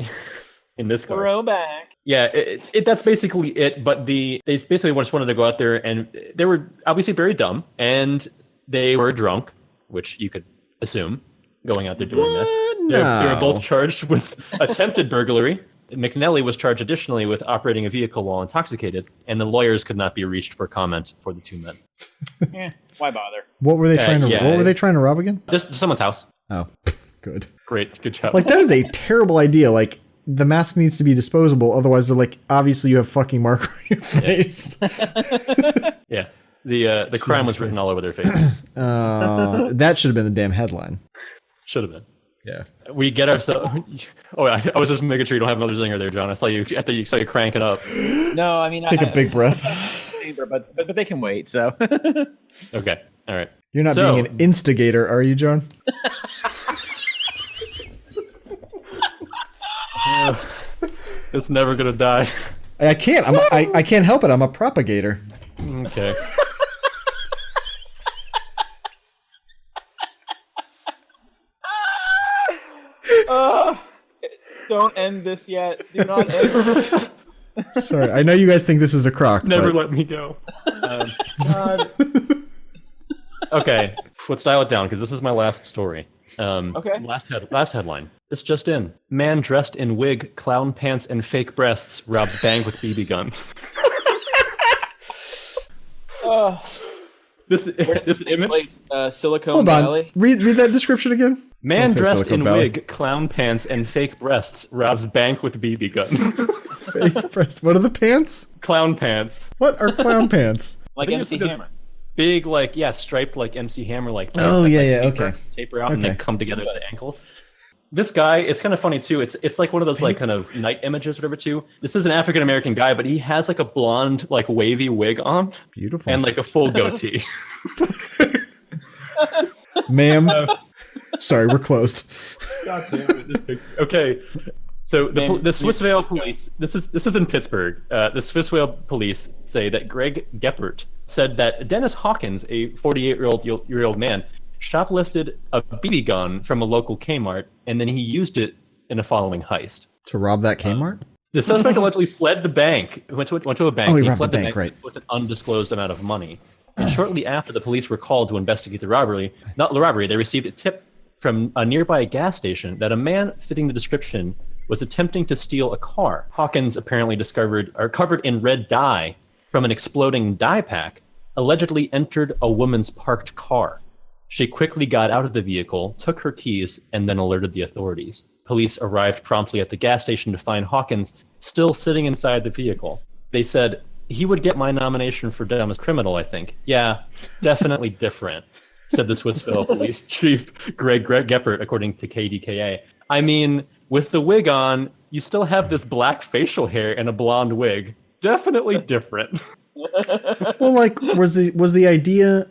In this car. Throwback. Yeah, that's basically it. But they basically just wanted to go out there, and they were obviously very dumb, and they were drunk, which you could assume going out there doing this. No. They were both charged with attempted burglary. McNally was charged additionally with operating a vehicle while intoxicated, and the lawyers could not be reached for comment for the two men. Why bother? What were they trying to? What were they trying to rob again? Just someone's house. Oh, good. Good job. Like that is a terrible idea. Like. The mask needs to be disposable, otherwise they're like, obviously you have fucking mark on your face. Yeah. The crime was written all over their faces. That should have been the damn headline. Should have been. Yeah. We get ourselves. Oh, I was just making sure you don't have another zinger there, John. I saw you cranking up. No, I mean, take a big breath. But they can wait. So. Okay. All right. You're not being an instigator, are you, John? It's never gonna die. I can't. I can't help it. I'm a propagator. Okay. Don't end this yet. Do not end. Sorry, I know you guys think this is a crock. Never let me go. Okay, let's dial it down because this is my last story. Okay. Last headline. This just in. Man dressed in wig, clown pants, and fake breasts robs bank with BB gun. This image. Silicon Valley. Read that description again. Man dressed in wig, clown pants, and fake breasts robs bank with BB gun. Fake breasts. What are the pants? Clown pants. What are clown pants? Like MC Hammer. Big, striped like MC Hammer, like. Oh yeah, okay. Taper out and they come together at the ankles. This guy, it's kind of funny too. It's like one of those like kind of night images, whatever. Too. This is an African American guy, but he has like a blonde, like wavy wig on. Beautiful. And like a full goatee. Ma'am, sorry, we're closed. God damn it! This picture. Okay. So the Swissvale police, this is in Pittsburgh. The Swissvale police say that Greg Geppert said that Dennis Hawkins, a 48-year-old man, shoplifted a BB gun from a local Kmart, and then he used it in a following heist. To rob that Kmart? The suspect allegedly fled the bank. Went to a bank. Oh, he robbed the bank, right? With an undisclosed amount of money. And shortly after the police were called to investigate the robbery, they received a tip from a nearby gas station that a man fitting the description was attempting to steal a car. Hawkins apparently covered in red dye from an exploding dye pack, allegedly entered a woman's parked car. She quickly got out of the vehicle, took her keys, and then alerted the authorities. Police arrived promptly at the gas station to find Hawkins still sitting inside the vehicle. They said, "He would get my nomination for dumbest criminal, I think." "Yeah, definitely different," said the Swissvale police chief Greg Geppert, according to KDKA. "I mean, with the wig on, you still have this black facial hair and a blonde wig. Definitely different." Well, like, was the idea?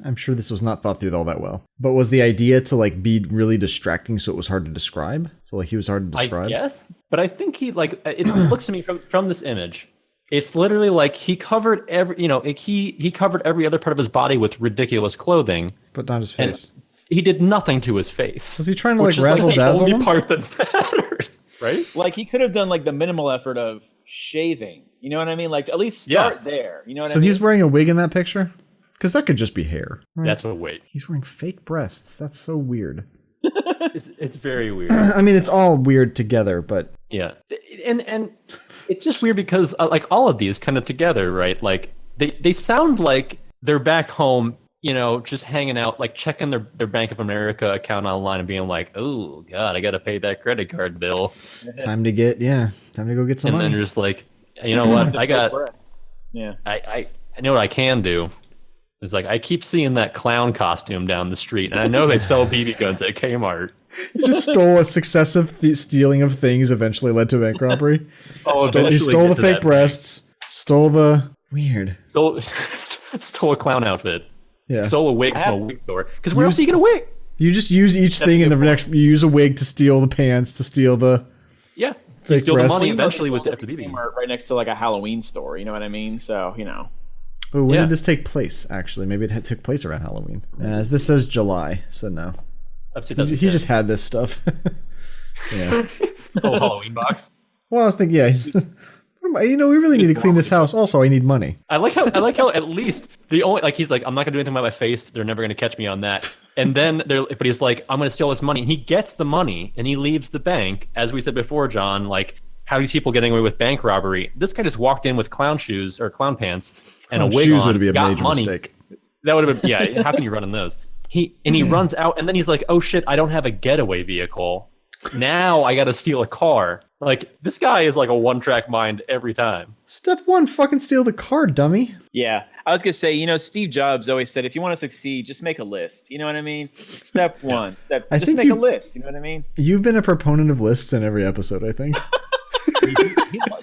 I'm sure this was not thought through all that well. But was the idea to like be really distracting, so it was hard to describe? So like he was hard to describe. I guess, but I think he like it looks to me from this image. It's literally like he covered he covered every other part of his body with ridiculous clothing, but not his face. He did nothing to his face. Was he trying to like razzle dazzle him? The only part that matters, right? Like he could have done like the minimal effort of shaving. You know what I mean? Like at least start there. You know what I mean? So he's wearing a wig in that picture? Because that could just be hair. Right? That's a wig. He's wearing fake breasts. That's so weird. It's very weird. I mean, it's all weird together, but Yeah, and it's just weird because like all of these kind of together, right? Like they sound like they're back home, just hanging out, like checking their Bank of America account online and being like, oh God, I got to pay that credit card bill. time to go get some And money. then you're just like, you know what? Yeah. I know what I can do. It's like I keep seeing that clown costume down the street, and I know they sell BB guns at Kmart. You just stole a successive stealing of things eventually led to bank robbery. He stole the fake breasts, stole the... Weird. Stole a clown outfit. Yeah. Stole a wig from a wig store. Because where else do you get a wig? You just use each thing in the next... You use a wig to steal the pants, to steal the... Yeah. Fake steal breasts. the money eventually with after the BB. Kmart right next to like a Halloween store, you know what I mean? So, Oh, when did this take place, actually? Maybe it took place around Halloween. As this says July, so no. He just had this stuff. Yeah. Oh, Halloween box. Well, I was thinking, we really need to clean this house. Also, I need money. I like how at least he's like, I'm not gonna do anything about my face. They're never gonna catch me on that. And then but he's like, I'm gonna steal this money. And he gets the money and he leaves the bank. As we said before, John, like, how are these people getting away with bank robbery? This guy just walked in with clown shoes or clown pants and a wig on. Would be a got major money. mistake. That would have been, yeah. How can you run in those? He runs out and then he's like, oh shit, I don't have a getaway vehicle. Now I got to steal a car. Like, this guy is like a one-track mind every time. Step one, fucking steal the car, dummy. Yeah. I was going to say, Steve Jobs always said, if you want to succeed, just make a list. You know what I mean? Step one. Just make a list. You know what I mean? You've been a proponent of lists in every episode, I think.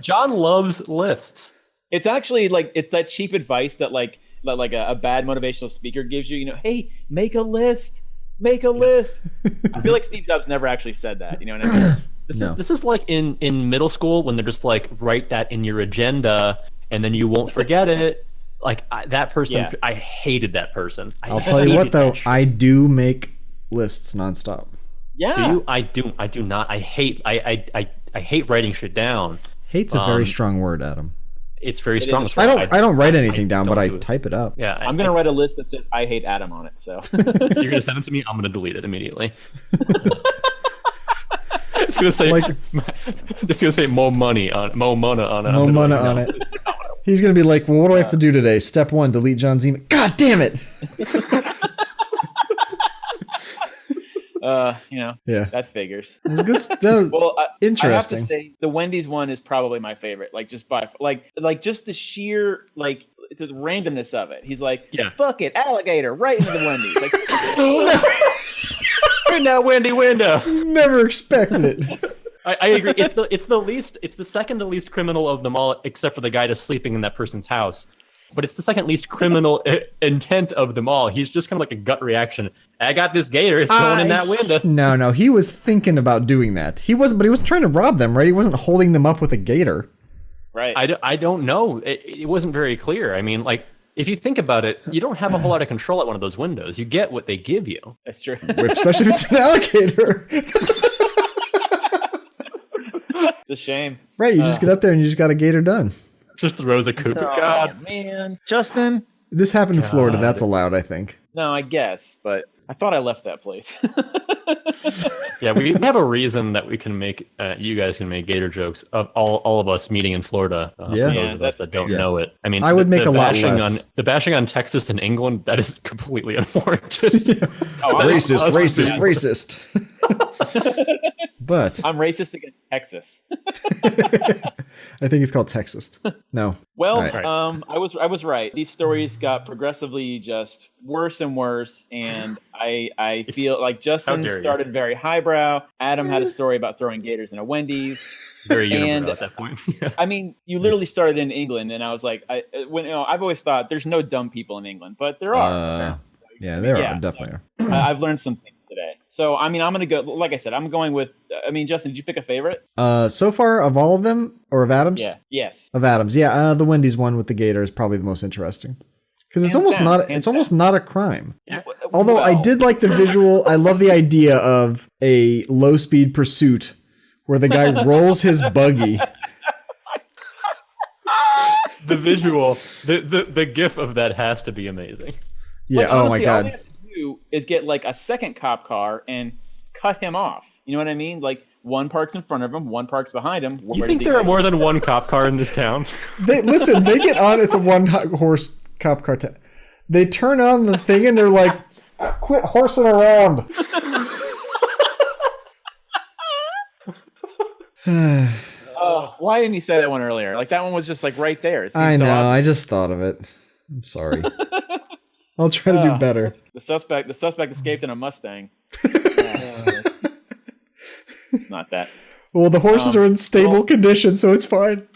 John loves lists. It's actually like, it's that cheap advice that like a bad motivational speaker gives you, hey, make a list. Make a list. I feel like Steve Jobs never actually said that. You know what I mean? This is like in middle school when they're just like, write that in your agenda and then you won't forget it. Like that person, I hated that person. I'll tell you what though, I do make lists nonstop. Yeah. Do you? I do not. I hate writing shit down. Hate's a very strong word, Adam. It's very strong. I don't write anything down, but I type it up. Yeah, I'm gonna write a list that says I hate Adam on it. So you're gonna send it to me. I'm gonna delete it immediately. It's gonna say it's gonna say more money on it. More money on it. He's gonna be like, well, what do I have to do today? Step one, delete John's email. God damn it! Yeah, that figures. It's good stuff. Well, interesting. I have to say the Wendy's one is probably my favorite. Like just by just the sheer the randomness of it. He's like, fuck it, alligator, right into the Wendy's. Like, right now, Wendy window. Never expected it. I agree. It's the second to least criminal of them all, except for the guy just sleeping in that person's house. But it's the second least criminal intent of them all. He's just kind of like a gut reaction. I got this gator. It's going in that window. No. He was thinking about doing that. He wasn't trying to rob them, right? He wasn't holding them up with a gator. Right. I don't know. It wasn't very clear. I mean, like, if you think about it, you don't have a whole lot of control at one of those windows. You get what they give you. That's true. Especially if it's an alligator. It's a shame. Right, you just get up there and you just got a gator done. Just throws a coop. Oh, God, man. Justin. This happened in Florida. That's allowed, I think. No, I guess, but I thought I left that place. Yeah, we have a reason that we can make, you guys can make gator jokes of all of us meeting in Florida. For those of us that don't know it. I mean, I would make a lot less. The bashing on Texas and England, that is completely unwarranted. Racist. But I'm racist against Texas. I think it's called Texas. No. Well, right. I was right. These stories got progressively just worse and worse, and I feel like Justin started very highbrow. Adam had a story about throwing gators in a Wendy's. Very unibrow at that point. I mean, you literally started in England, and I was like, I've always thought there's no dumb people in England, but there are. There are, definitely are. I've learned some things today. So, I mean, I'm going to go, like I said, I'm going with, Justin, did you pick a favorite? So far, of all of them, or of Adam's? Yeah, yes. Of Adam's, yeah. The Wendy's one with the gator is probably the most interesting. Because it's almost not a crime. Yeah. Although I did like the visual, I love the idea of a low-speed pursuit where the guy rolls his buggy. The visual, the gif of that has to be amazing. Yeah, honestly, oh my God. All we have to do is get like a second cop car and cut him off. You know what I mean? Like one park's in front of him, one park's behind him. You think there are more than one cop car in this town? They get on. It's a one-horse cop car. They turn on the thing and they're like, "Quit horsing around." Oh, why didn't you say that one earlier? Like that one was just like right there. I know. I just thought of it. I'm sorry. I'll try to do better. The suspect escaped in a Mustang. It's not that. Well, the horses are in stable condition, so it's fine.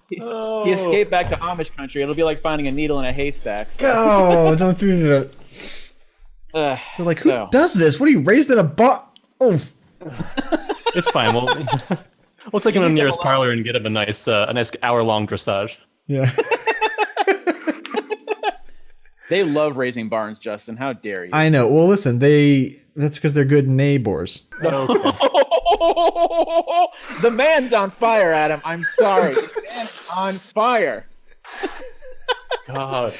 He escaped back to Amish country. It'll be like finding a needle in a haystack. So. Oh, don't do that. They're like, who does this? What are you, raised in a Oh. It's fine. We'll take him to the nearest parlor and get him a nice hour-long dressage. Yeah. They love raising barns, Justin. How dare you? I know. Well, listen, that's because they're good neighbors. Okay. The man's on fire, Adam. I'm sorry. The man's on fire. God.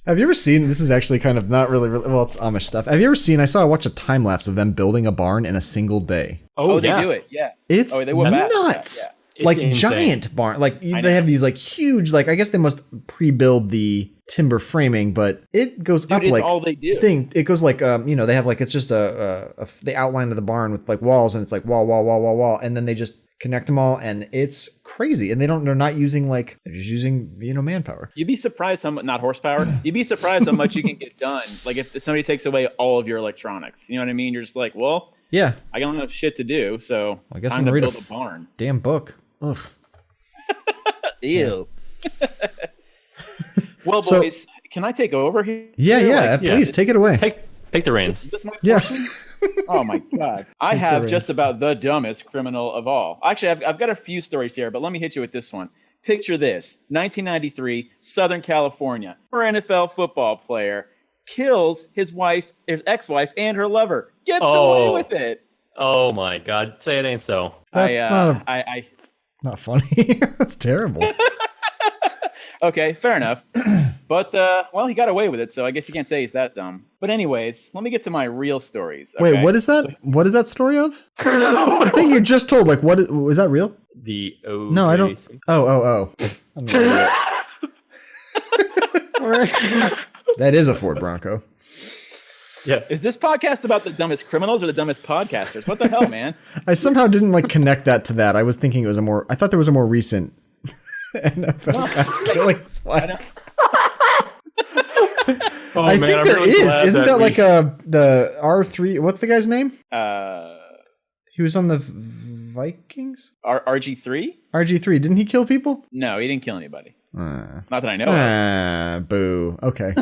Have you ever seen, this is actually kind of not really, well, it's Amish stuff. Have you ever seen, I watched a time lapse of them building a barn in a single day. Oh, they do it, yeah. It's they were nuts. Yeah. Like giant barn. Like they have these like huge, like I guess they must pre-build the timber framing, but it goes up like all they do. It goes like they have like, it's just the outline of the barn with like walls, and it's like wall, and then they just connect them all, and it's crazy. And they're not using they're just using manpower. You'd be surprised how much, not horsepower. You'd be surprised how much you can get done. Like if somebody takes away all of your electronics, you know what I mean? You're just like, well, yeah, I don't have shit to do, so I guess I'm gonna to read build a barn. Damn book. Ugh. Ew. Well, boys, can I take over here? Yeah, please take it away. Take the reins. Is this my portion? Oh my God. I have just about the dumbest criminal of all. Actually, I've got a few stories here, but let me hit you with this one. Picture this. 1993, Southern California. An NFL football player kills his ex-wife, and her lover. Gets away with it. Oh my God. Say it ain't so. That's not funny. That's terrible. Okay, fair enough. But, he got away with it, so I guess you can't say he's that dumb. But anyways, let me get to my real stories. Okay? Wait, what is that? What is that story of? The thing you just told, like, was that real? The O. No, I don't. Oh. That is a Ford Bronco. Yeah. Is this podcast about the dumbest criminals or the dumbest podcasters? What the hell, man? I somehow didn't connect that to that. I was thinking it was I thought there was a more recent NFL guys killing his wife. I think there is. Isn't that like the R3? What's the guy's name? He was on the Vikings. RG3. RG3. Didn't he kill people? No, he didn't kill anybody. Not that I know of. Boo. Okay.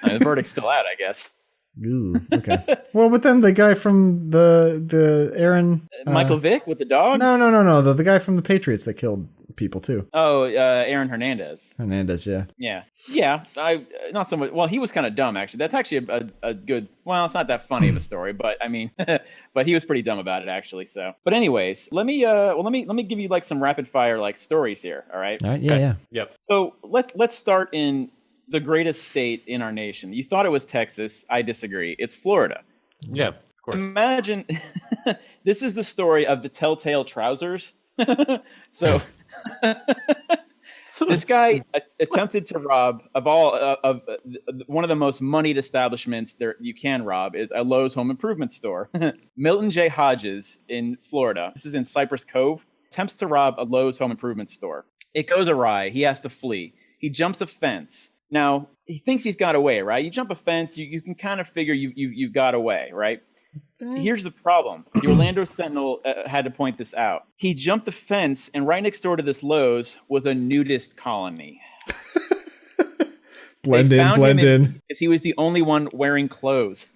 The verdict's still out, I guess. Ooh, okay. Well, but then the guy from the Aaron... Michael Vick with the dogs? No. The guy from the Patriots that killed people, too. Oh, Aaron Hernandez. Yeah. Yeah. Not so much. Well, he was kind of dumb, actually. That's actually a good... Well, it's not that funny of a story, but I mean... but he was pretty dumb about it, actually, so... But anyways, let me give you, some rapid-fire, stories here, all right? All right, yeah. Yep. So, let's start in... the greatest state in our nation. You thought it was Texas. I disagree. It's Florida. Yeah, of course. Imagine this is the story of the telltale trousers. So this guy attempted to rob of one of the most moneyed establishments there you can rob is a Lowe's home improvement store. Milton J. Hodges in Florida. This is in Cypress Cove. Attempts to rob a Lowe's home improvement store. It goes awry. He has to flee. He jumps a fence. Now, he thinks he's got away, right? You jump a fence, you can kind of figure you've got away, right? Here's the problem. The Orlando Sentinel had to point this out. He jumped the fence, and right next door to this Lowe's was a nudist colony. Blend in. Because he was the only one wearing clothes.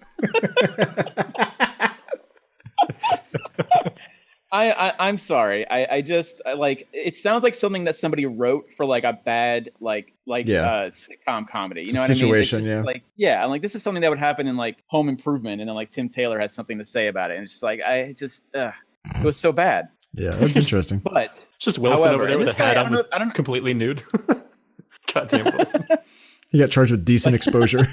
I'm sorry. I just it sounds like something that somebody wrote for a bad sitcom comedy. You know what situation, I mean? Yeah. This is something that would happen in Home Improvement, and then Tim Taylor has something to say about it, and it's just it was so bad. Yeah, that's interesting. But it's just Wilson over there with a hat on, completely nude. Goddamn Wilson. He got charged with decent exposure.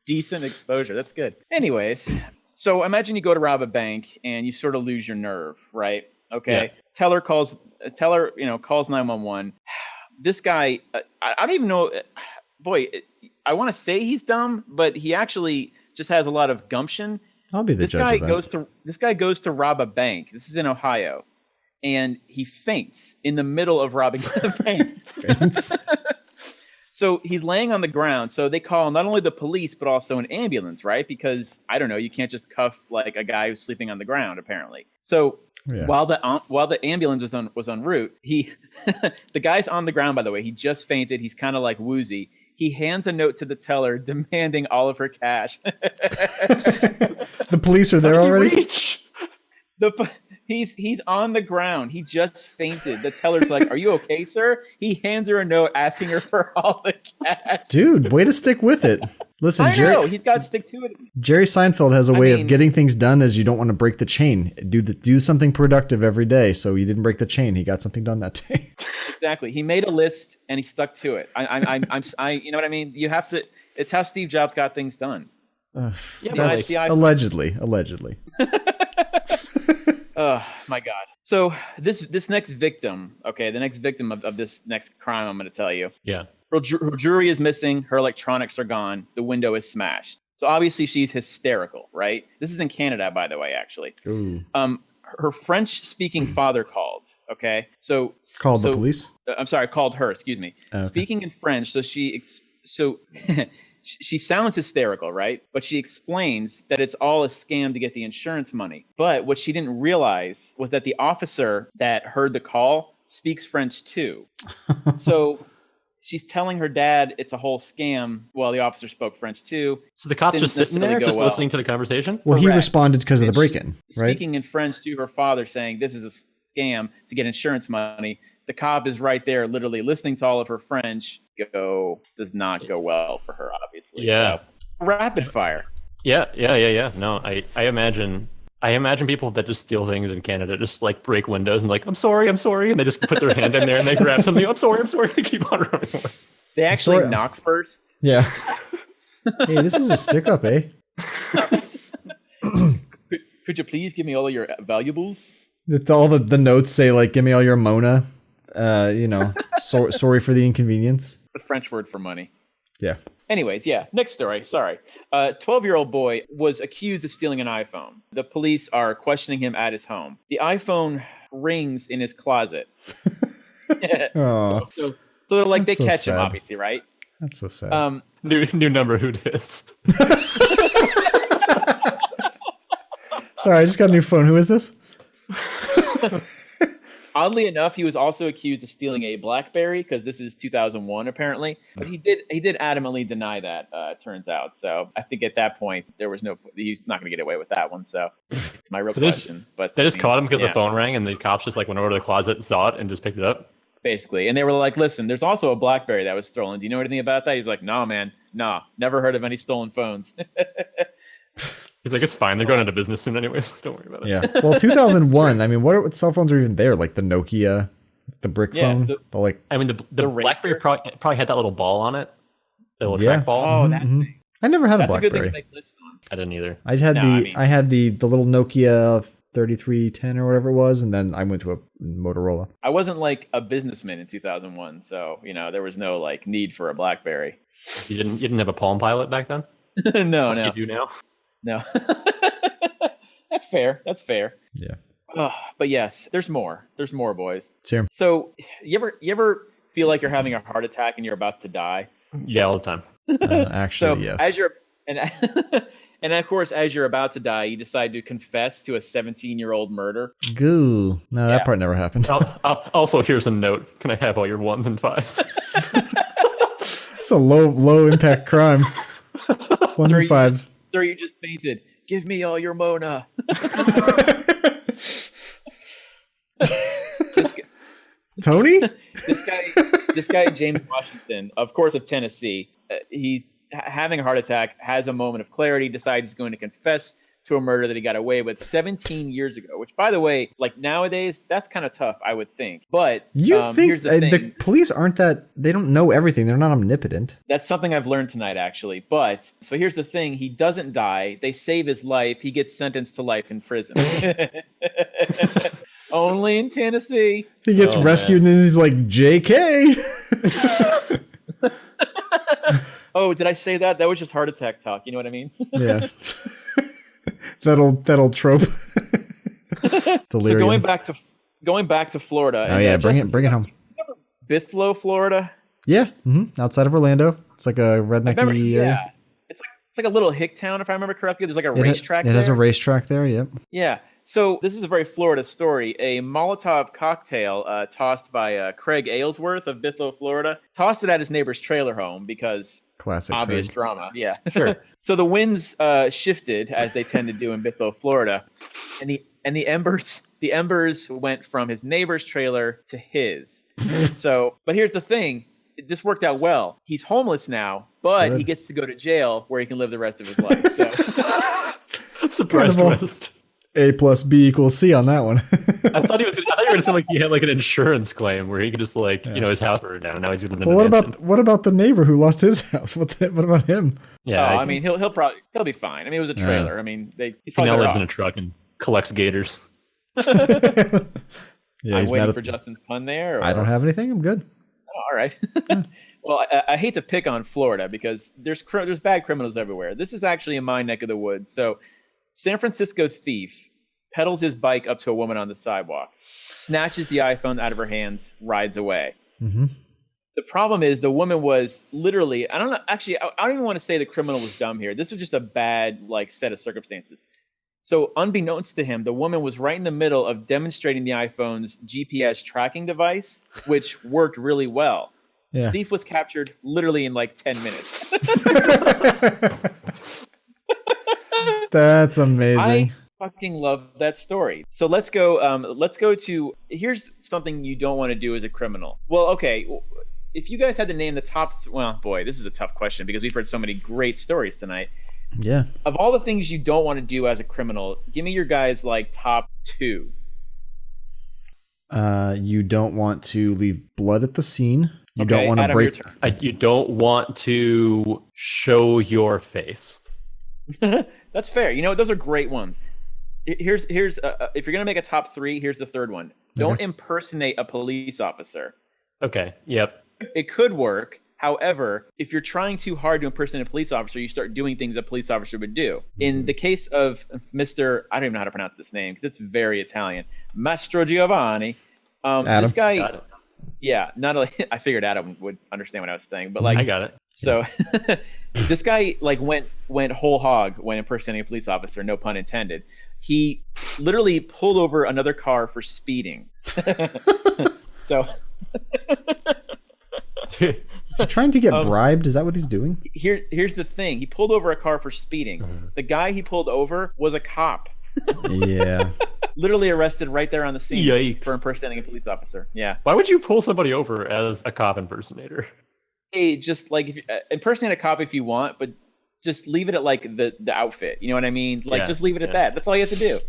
Decent exposure. That's good. Anyways, so imagine you go to rob a bank and you sort of lose your nerve, right? Okay. Yeah. Teller calls 911. This guy, I don't even know. Boy, I want to say he's dumb, but he actually just has a lot of gumption. I'll be the judge of that. This guy goes to rob a bank. This is in Ohio, and he faints in the middle of robbing the bank. Faints. So he's laying on the ground. So they call not only the police but also an ambulance, right? Because I don't know, you can't just cuff like a guy who's sleeping on the ground, apparently. So while the ambulance was en route, the guy's on the ground. By the way, he just fainted. He's kind of like woozy. He hands a note to the teller demanding all of her cash. The police are there already? He's on the ground. He just fainted. The teller's like, "Are you okay, sir?" He hands her a note asking her for all the cash. Dude, way to stick with it. Listen, I know, he's got to stick to it. Jerry Seinfeld has a way of getting things done as you don't want to break the chain. Do something productive every day. So you didn't break the chain. He got something done that day. Exactly. He made a list and he stuck to it. You know what I mean? You have to. It's how Steve Jobs got things done. Allegedly. Oh my God. So this next victim, okay, the next victim of this next crime I'm going to tell you. Yeah. Her jewelry is missing. Her electronics are gone. The window is smashed. So obviously she's hysterical, right? This is in Canada, by the way, actually. Ooh. Her French-speaking father called, okay? Called the police? I'm sorry, called her, excuse me. Okay. Speaking in French, so she sounds hysterical, right? But she explains that it's all a scam to get the insurance money. But what she didn't realize was that the officer that heard the call speaks French too. So she's telling her dad it's a whole scam while the officer spoke French too. So the cop's just sitting there, just listening to the conversation? Well, he responded because of the break-in, right? Speaking in French to her father saying this is a scam to get insurance money. The cop is right there literally listening to all of her French. Does not go well for her, obviously. Yeah. So, rapid fire. Yeah. No, I imagine people that just steal things in Canada just like break windows and like, I'm sorry, and they just put their hand in there and they grab something. I'm sorry, and keep on running away. They actually knock first. Yeah. Hey, this is a stick up, eh? Could you please give me all of your valuables? All the notes say like, give me all your Mona. Sorry for the inconvenience. The French word for money. Yeah. Anyways, yeah. Next story. Sorry. 12-year-old boy was accused of stealing an iPhone. The police are questioning him at his home. The iPhone rings in his closet. So they're like, they catch him, obviously, right? That's so sad. New number, who dis? Sorry, I just got a new phone. Who is this? Oddly enough, he was also accused of stealing a BlackBerry because this is 2001 apparently, but he did adamantly deny that. It turns out, so I think at that point there was he's not going to get away with that one. So it's my real question. But they just caught him because the phone rang and the cops just like went over to the closet, saw it, and just picked it up. Basically, and they were like, "Listen, there's also a BlackBerry that was stolen. Do you know anything about that?" He's like, "Nah, man, never heard of any stolen phones." It's like, it's fine. They're going into business soon anyways. Don't worry about it. Yeah. Well, 2001. I mean, what cell phones are even there? Like the Nokia, the brick phone. The BlackBerry probably had that little ball on it. The little trackball. Oh, that thing. I never had a That's BlackBerry. A good thing to make lists on. I didn't either. I had the little Nokia 3310 or whatever it was, and then I went to a Motorola. I wasn't like a businessman in 2001, so there was no like need for a BlackBerry. You didn't have a Palm Pilot back then? No. You do now? No. That's fair. Yeah. But yes, there's more. There's more, boys. Sure. So you ever feel like you're having a heart attack and you're about to die? Yeah, all the time. Actually, yes. As you're and of course, as you're about to die, you decide to confess to a 17-year-old murder. Goo. No, that part never happened. Also, here's a note. Can I have all your 1s and 5s? It's a low impact crime. 1s and 5s. Sir, you just fainted. Give me all your Mona. Tony? This guy, James Washington, of course, of Tennessee, he's having a heart attack, has a moment of clarity, decides he's going to confess to a murder that he got away with 17 years ago, which, by the way, like nowadays, that's kind of tough, I would think. But You think here's the thing. the police aren't that, they don't know everything. They're not omnipotent. That's something I've learned tonight, actually. But so here's the thing. He doesn't die. They save his life. He gets sentenced to life in prison. Only in Tennessee. He gets rescued and then he's like, JK. Oh, did I say that? That was just heart attack talk. You know what I mean? Yeah. that old trope. So going back to Florida. Oh yeah, bring it home. Bithlo, Florida. Yeah, outside of Orlando. It's like a rednecky area. Yeah, it's like a little hick town, if I remember correctly. There's like a racetrack. It has a racetrack there. Yep. Yeah. So this is a very Florida story. A Molotov cocktail tossed by Craig Aylesworth of Bithlo, Florida, tossed it at his neighbor's trailer home because classic obvious Craig. drama. Yeah, Sure. So the winds shifted as they tend to do in Bithlo, Florida, and the embers went from his neighbor's trailer to his. So, but here's the thing. This worked out well. He's homeless now, but Good. he gets to go to jail where he can live the rest of his life. So Surprise twist. A plus B equals C on that one. I thought you were going to say like he had like an insurance claim where he could just like his house burned down. Now he's living in Well, a mansion. what about the neighbor who lost his house? What about him? Yeah, I mean, he'll be fine. I mean, it was a trailer. I mean, he's he probably now better lives off. in a truck and collects gators. Yeah, I'm he's waiting mad for Justin's pun there. Or? I don't have anything. I'm good. Oh, all right. Well, I hate to pick on Florida because there's bad criminals everywhere. This is actually in my neck of the woods. So, San Francisco thief pedals his bike up to a woman on the sidewalk, snatches the iPhone out of her hands, rides away. Mm-hmm. The problem is the woman was literally, I don't know, actually, I don't even want to say the criminal was dumb here. This was just a bad set of circumstances. So unbeknownst to him, the woman was right in the middle of demonstrating the iPhone's GPS tracking device, which worked really well. Yeah. The thief was captured literally in 10 minutes. That's amazing. I fucking love that story. So let's go to, here's something you don't want to do as a criminal. Well, okay, if you guys had to name the top, well, boy, this is a tough question because we've heard so many great stories tonight. Yeah. Of all the things you don't want to do as a criminal, give me your guys top 2. You don't want to leave blood at the scene. You Okay, don't want to Adam, break. your turn. You don't want to show your face. That's fair. Those are great ones. Here's if you're gonna make a top 3, here's the third one. Don't impersonate a police officer. Okay. Yep. It could work. However, if you're trying too hard to impersonate a police officer, you start doing things a police officer would do. In the case of Mr. I don't even know how to pronounce this name because it's very Italian, Mastro Giovanni. Adam. This guy, Got it. yeah, not only I figured Adam would understand what I was saying, but I got it. So this guy went whole hog when impersonating a police officer, no pun intended. He literally pulled over another car for speeding. So Is he trying to get bribed? Is that what he's doing? here's the thing. He pulled over a car for speeding. The guy he pulled over was a cop. Yeah. Literally arrested right there on the scene Yikes. for impersonating a police officer. Yeah. Why would you pull somebody over as a cop impersonator? Hey, just if you, impersonate a cop if you want, but just leave it at the outfit. You know what I mean? Just leave it at that. That's all you have to do.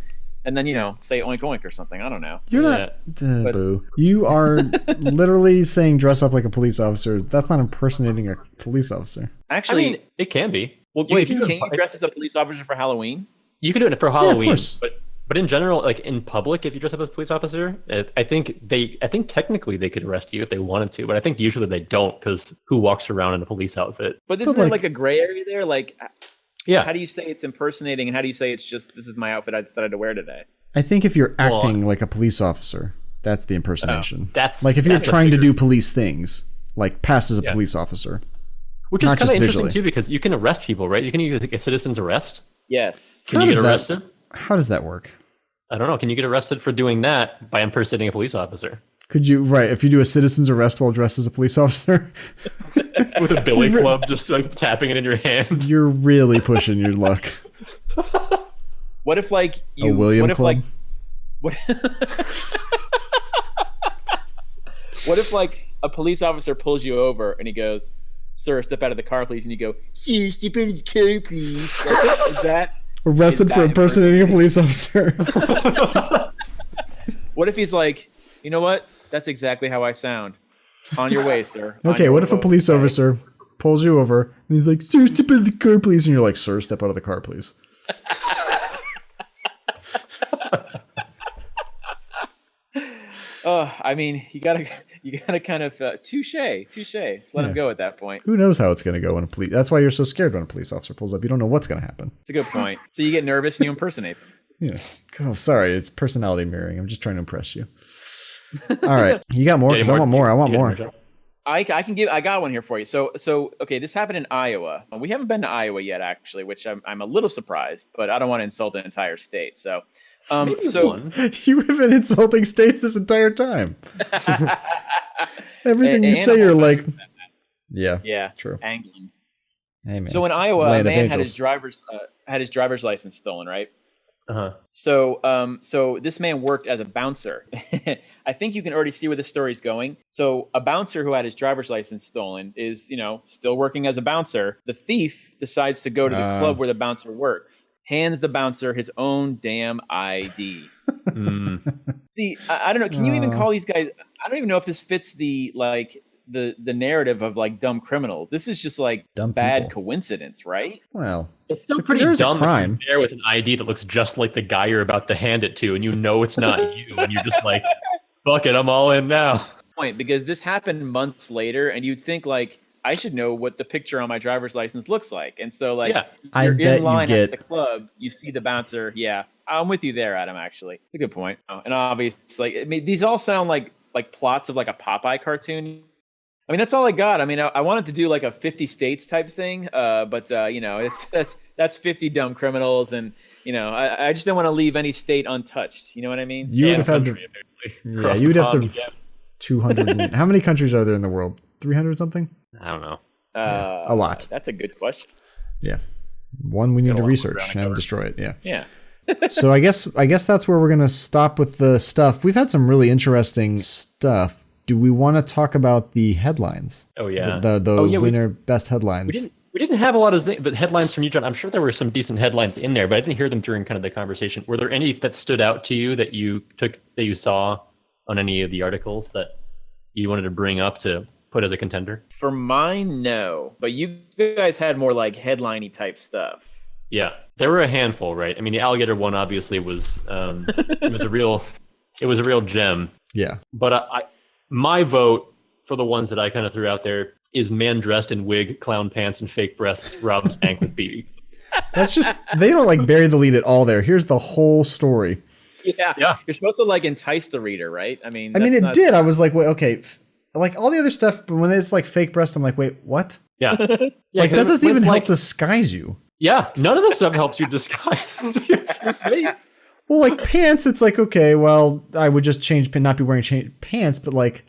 And then, say oink oink or something. I don't know. You're not. Boo. You are literally saying dress up like a police officer. That's not impersonating a police officer. Actually, I mean, it can be. well, You wait, can can do you it- dress as a police officer for Halloween? You can do it for Halloween, course. but in general, in public, if you dress up as a police officer, I think technically they could arrest you if they wanted to, but I think usually they don't because who walks around in a police outfit? But isn't there a gray area there? Yeah. How do you say it's impersonating, and how do you say it's just this is my outfit I decided to wear today? I think if you're acting like a police officer, that's the impersonation. That's if you're that's a trying to bigger- do police things, passed as a police officer. which is not kind of just interesting visually. too because you can arrest people, right? You can use a citizen's arrest. Yes. Can How you get does that- arrested? How does that work? I don't know. Can you get arrested for doing that by impersonating a police officer Could you, if you do a citizen's arrest while dressed as a police officer, with a billy club, just tapping it in your hand? you're really pushing your luck. What if you? A William what if Club? what? What if a police officer pulls you over and he goes, "Sir, step out of the car, please," and you go, "Sir, step out of the car, please." Is that? Arrested for impersonating a police officer. What if he's like, you know what? That's exactly how I sound. On your way, sir. Okay, what if a police officer pulls you over and he's like, "Sir, step out of the car, please," and you're like, "Sir, step out of the car, please." I mean, you gotta kind of touche. Just let him go at that point. Who knows how it's gonna go when a police? That's why you're so scared when a police officer pulls up. You don't know what's gonna happen. It's a good point. So you get nervous and you impersonate them. Yeah. Oh, sorry, it's personality mirroring. I'm just trying to impress you. All right, you got more? Because I want more. I want more. I got one here for you. So okay, this happened in Iowa. We haven't been to Iowa yet, actually, which I'm a little surprised, but I don't want to insult an entire state. So you have been insulting states this entire time. Everything you say, you're like, yeah, true. Angling. Hey, man. So in Iowa, a man had his driver's license stolen, right? So this man worked as a bouncer. I think you can already see where the story's going. So a bouncer who had his driver's license stolen is, still working as a bouncer. The thief decides to go to the club where the bouncer works, hands the bouncer his own damn ID. See, I don't know. Can you even call these guys? I don't even know if this fits the narrative of like dumb criminals. This is just like dumb bad people. Coincidence, right? Well, it's still pretty dumb crime there with an ID that looks just like the guy you're about to hand it to, and it's not you, and you're just like, fuck it, I'm all in now. Because this happened months later, and you'd think like I should know what the picture on my driver's license looks like, and so like you're in line at the club, you see the bouncer. Yeah, I'm with you there, Adam. Actually, it's a good point. And obviously, these all sound like plots of like a Popeye cartoon. I mean, that's all I got. I mean, I wanted to do like a 50 states type thing, but that's 50 dumb criminals, and I just don't want to leave any state untouched. You know what I mean? You would have had you would have to 200. How many countries are there in the world? 300 something? I don't know. A lot. That's a good question. Yeah, one we need to research and destroy it. Yeah. Yeah. So I guess that's where we're gonna stop with the stuff. We've had some really interesting stuff. Do we want to talk about the headlines? Oh yeah, the winner best headlines. We didn't have a lot of headlines from you, John. I'm sure there were some decent headlines in there, but I didn't hear them during kind of the conversation. Were there any that stood out to you that you saw on any of the articles that you wanted to bring up to put as a contender? For mine, no. But you guys had more like headliney type stuff. Yeah, there were a handful, right? I mean, the alligator one obviously was it was a real gem. Yeah, but my vote for the ones that I kind of threw out there is man dressed in wig, clown pants, and fake breasts robs bank with BB. That's just, they don't like bury the lead at all there. Here's the whole story. Yeah. You're supposed to like entice the reader, right? I mean, it did. I was like, wait, okay. Like all the other stuff, but when it's like fake breast, I'm like, wait, what? Yeah. Like that doesn't even help disguise you. Yeah. None of this stuff helps you disguise. Well, like pants, it's like, okay, well, I would just not be wearing pants, but like,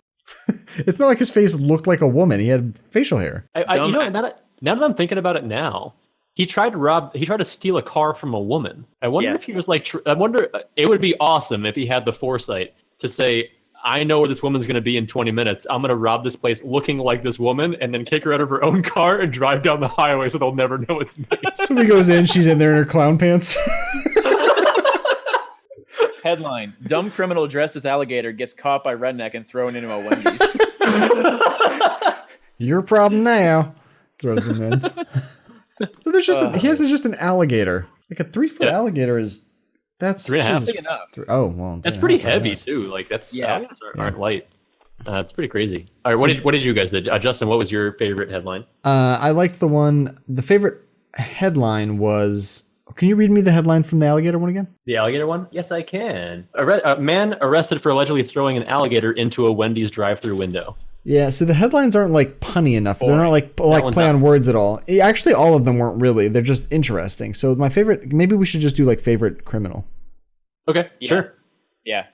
it's not like his face looked like a woman. He had facial hair. Now that I'm thinking about it now, he tried to steal a car from a woman. I wonder if he was like, it would be awesome if he had the foresight to say, I know where this woman's going to be in 20 minutes. I'm going to rob this place looking like this woman and then kick her out of her own car and drive down the highway so they'll never know it's me. So he goes in, she's in there in her clown pants. Headline: dumb criminal dressed as alligator gets caught by redneck and thrown into a Wendy's. Your problem now. Throws him in. So there's just an alligator. Like a 3-foot alligator is, that's 3.5. Big enough. Oh, well. That's pretty heavy too. Like alligators aren't light. It's pretty crazy. All right, what did you guys do? Justin, what was your favorite headline? I liked the favorite headline was, can you read me the headline from the alligator one again? The alligator one? Yes, I can. A man arrested for allegedly throwing an alligator into a Wendy's drive-thru window. Yeah, so the headlines aren't like punny enough. They're not like play on words at all. Actually, all of them weren't really. They're just interesting. So my favorite, maybe we should just do like favorite criminal. Okay, sure. Yeah.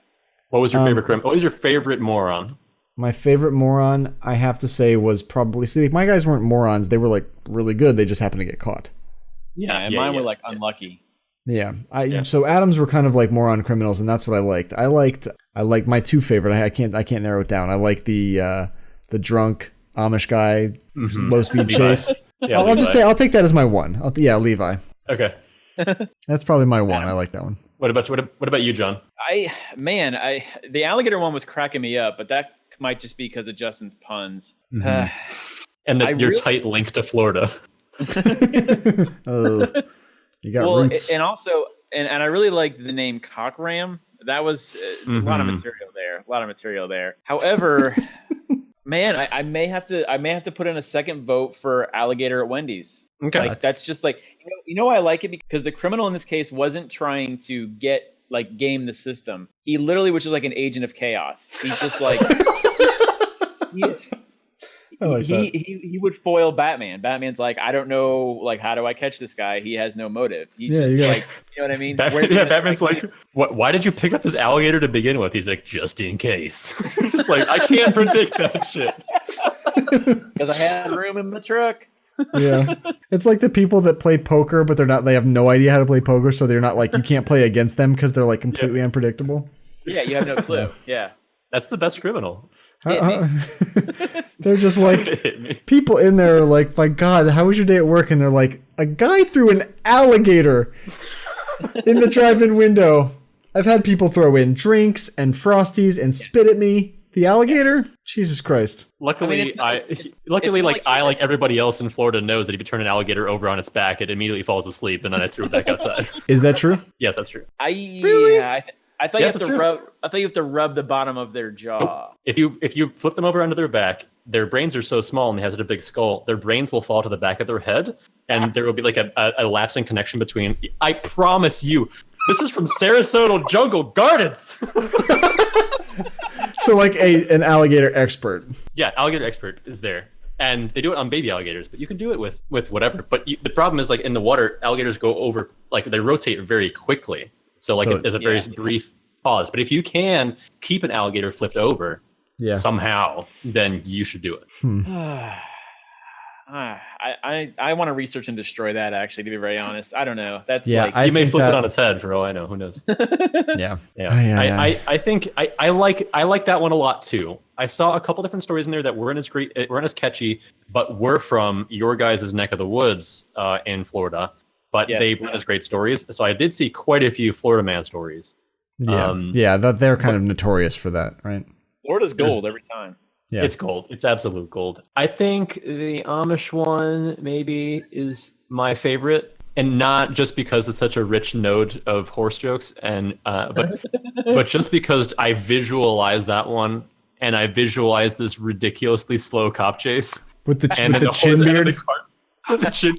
What was your favorite criminal? What was your favorite moron? My favorite moron, I have to say, was probably, my guys weren't morons. They were like really good. They just happened to get caught. And mine were like unlucky. Yeah. So Adams were kind of like moron criminals, and that's what I liked. I liked my two favorite. I can't narrow it down. I like the drunk Amish guy, low speed chase. I'll take that as my one. Levi. Okay. That's probably my one. I like that one. What about you, John? The alligator one was cracking me up, but that might just be because of Justin's puns. And your tight link to Florida. Oh, you got roots. And also, and I really like the name Cockram. That was a lot of material there. However, man, I may have to put in a second vote for alligator at Wendy's. Okay, that's just like I like it because the criminal in this case wasn't trying to game the system. He literally was just like an agent of chaos. He's just like he would foil Batman. Batman's like, I don't know, like, how do I catch this guy? He has no motive. He's like, you know what I mean? Batman's like, why did you pick up this alligator to begin with? He's like, just in case. Just like, I can't predict that shit. Because I had room in the truck. Yeah, it's like the people that play poker, but they have no idea how to play poker, so they're not like, you can't play against them because they're like completely unpredictable. Yeah, you have no clue. Yeah. That's the best criminal. They're just like, people in there are like, my God, how was your day at work? And they're like, a guy threw an alligator in the drive-in window. I've had people throw in drinks and Frosties and spit at me. The alligator? Jesus Christ. Luckily, I like everybody else in Florida knows that if you turn an alligator over on its back, it immediately falls asleep, and then I threw it back outside. Is that true? Yes, that's true. Really? Yeah, I thought you have to rub the bottom of their jaw. If you flip them over onto their back, their brains are so small and they have such a big skull, their brains will fall to the back of their head, and there will be like a lasting connection between. I promise you, this is from Sarasota Jungle Gardens. So like an alligator expert. Yeah, alligator expert is there. And they do it on baby alligators, but you can do it with whatever. But the problem is, like, in the water, alligators go over, like, they rotate very quickly. So there's a very brief pause. But if you can keep an alligator flipped over somehow, then you should do it. I want to research and destroy that, actually, to be very honest. I don't know. That's you may flip it on its head for all I know. Who knows? Yeah. I think I like that one a lot too. I saw a couple different stories in there that weren't as catchy, but were from your guys' neck of the woods in Florida. But they weren't as great stories. So I did see quite a few Florida man stories. Yeah, they're kind of notorious for that, right? Florida's gold every time. Yeah. It's gold. It's absolute gold. I think the Amish one maybe is my favorite, and not just because it's such a rich node of horse jokes, and but just because I visualize that one, and I visualize this ridiculously slow cop chase with the chin beard. The chin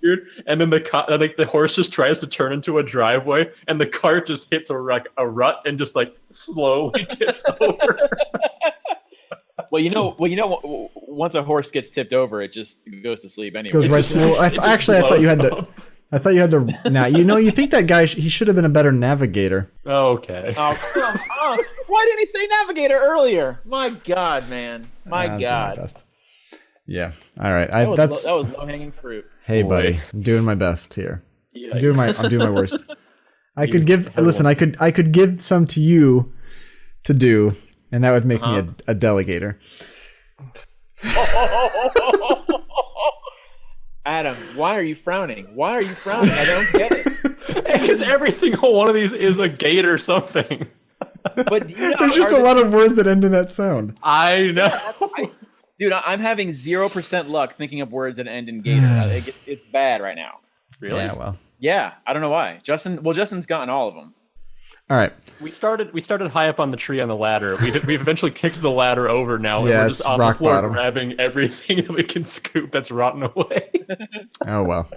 beard, and then the horse just tries to turn into a driveway, and the cart just hits a rut and just like slowly tips over. Well, you know, once a horse gets tipped over, it just goes to sleep anyway. Goes right slow. I thought you had to. I thought you had to. Now you think that guy? He should have been a better navigator. Okay. Oh, come on! Why didn't he say navigator earlier? My God, man! My God. Yeah. All right. That was low-hanging fruit. Hey, buddy, I'm doing my best here. I'm doing my worst. I could give some to you to do, and that would make me a delegator. Adam, why are you frowning? I don't get it. Because every single one of these is a gate or something. But there's just a lot of words that end in that sound. I know. Dude, I'm having 0% luck thinking of words that end in gator. It's bad right now. Really? Yeah, well. Yeah, I don't know why. Justin's gotten all of them. All right. We started high up on the tree on the ladder. We've eventually kicked the ladder over now, and we're just on the floor bottom, grabbing everything that we can scoop that's rotten away. Oh, well.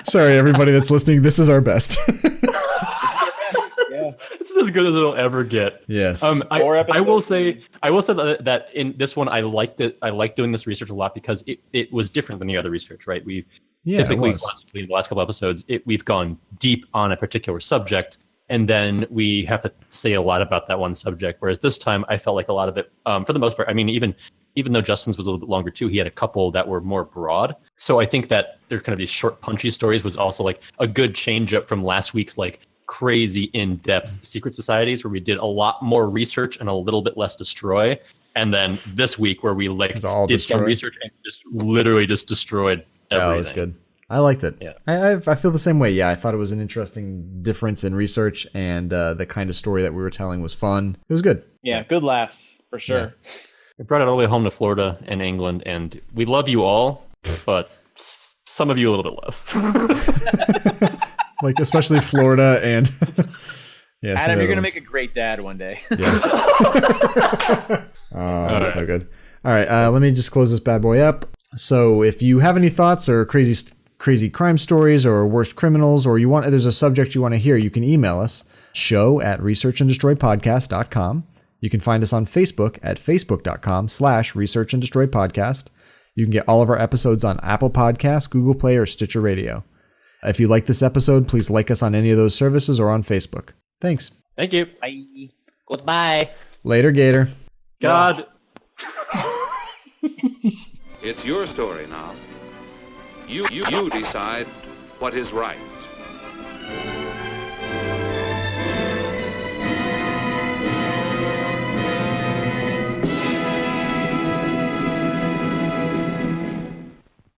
Sorry, everybody that's listening. This is our best. This is as good as it'll ever get. Yes. I will say that in this one, I liked doing this research a lot because it was different than the other research, right? Typically, classically, in the last couple episodes, we've gone deep on a particular subject, and then we have to say a lot about that one subject. Whereas this time, I felt like a lot of it, for the most part, I mean, even though Justin's was a little bit longer too, he had a couple that were more broad. So I think that they're kind of these short, punchy stories was also like a good change up from last week's like crazy in-depth secret societies, where we did a lot more research and a little bit less destroy. And then this week where we like It's all did some destroyed. research and just literally just destroyed everything. Oh, it was good. I liked it. Yeah. I feel the same way. Yeah, I thought it was an interesting difference in research, and the kind of story that we were telling was fun. It was good. Yeah, good laughs for sure. We brought it all the way home to Florida and England, and we love you all, but some of you a little bit less. Like especially Florida and yeah. Adam, you're gonna make a great dad one day. Yeah. That's no good. All right, let me just close this bad boy up. So if you have any thoughts or crazy crime stories or worst criminals, or there's a subject you want to hear, you can email us, show@researchanddestroypodcast.com. You can find us on Facebook at facebook.com/researchanddestroypodcast. You can get all of our episodes on Apple Podcasts, Google Play, or Stitcher Radio. If you like this episode, please like us on any of those services or on Facebook. Thanks. Thank you. Bye. Goodbye. Later, Gator. God. It's your story now. You decide what is right.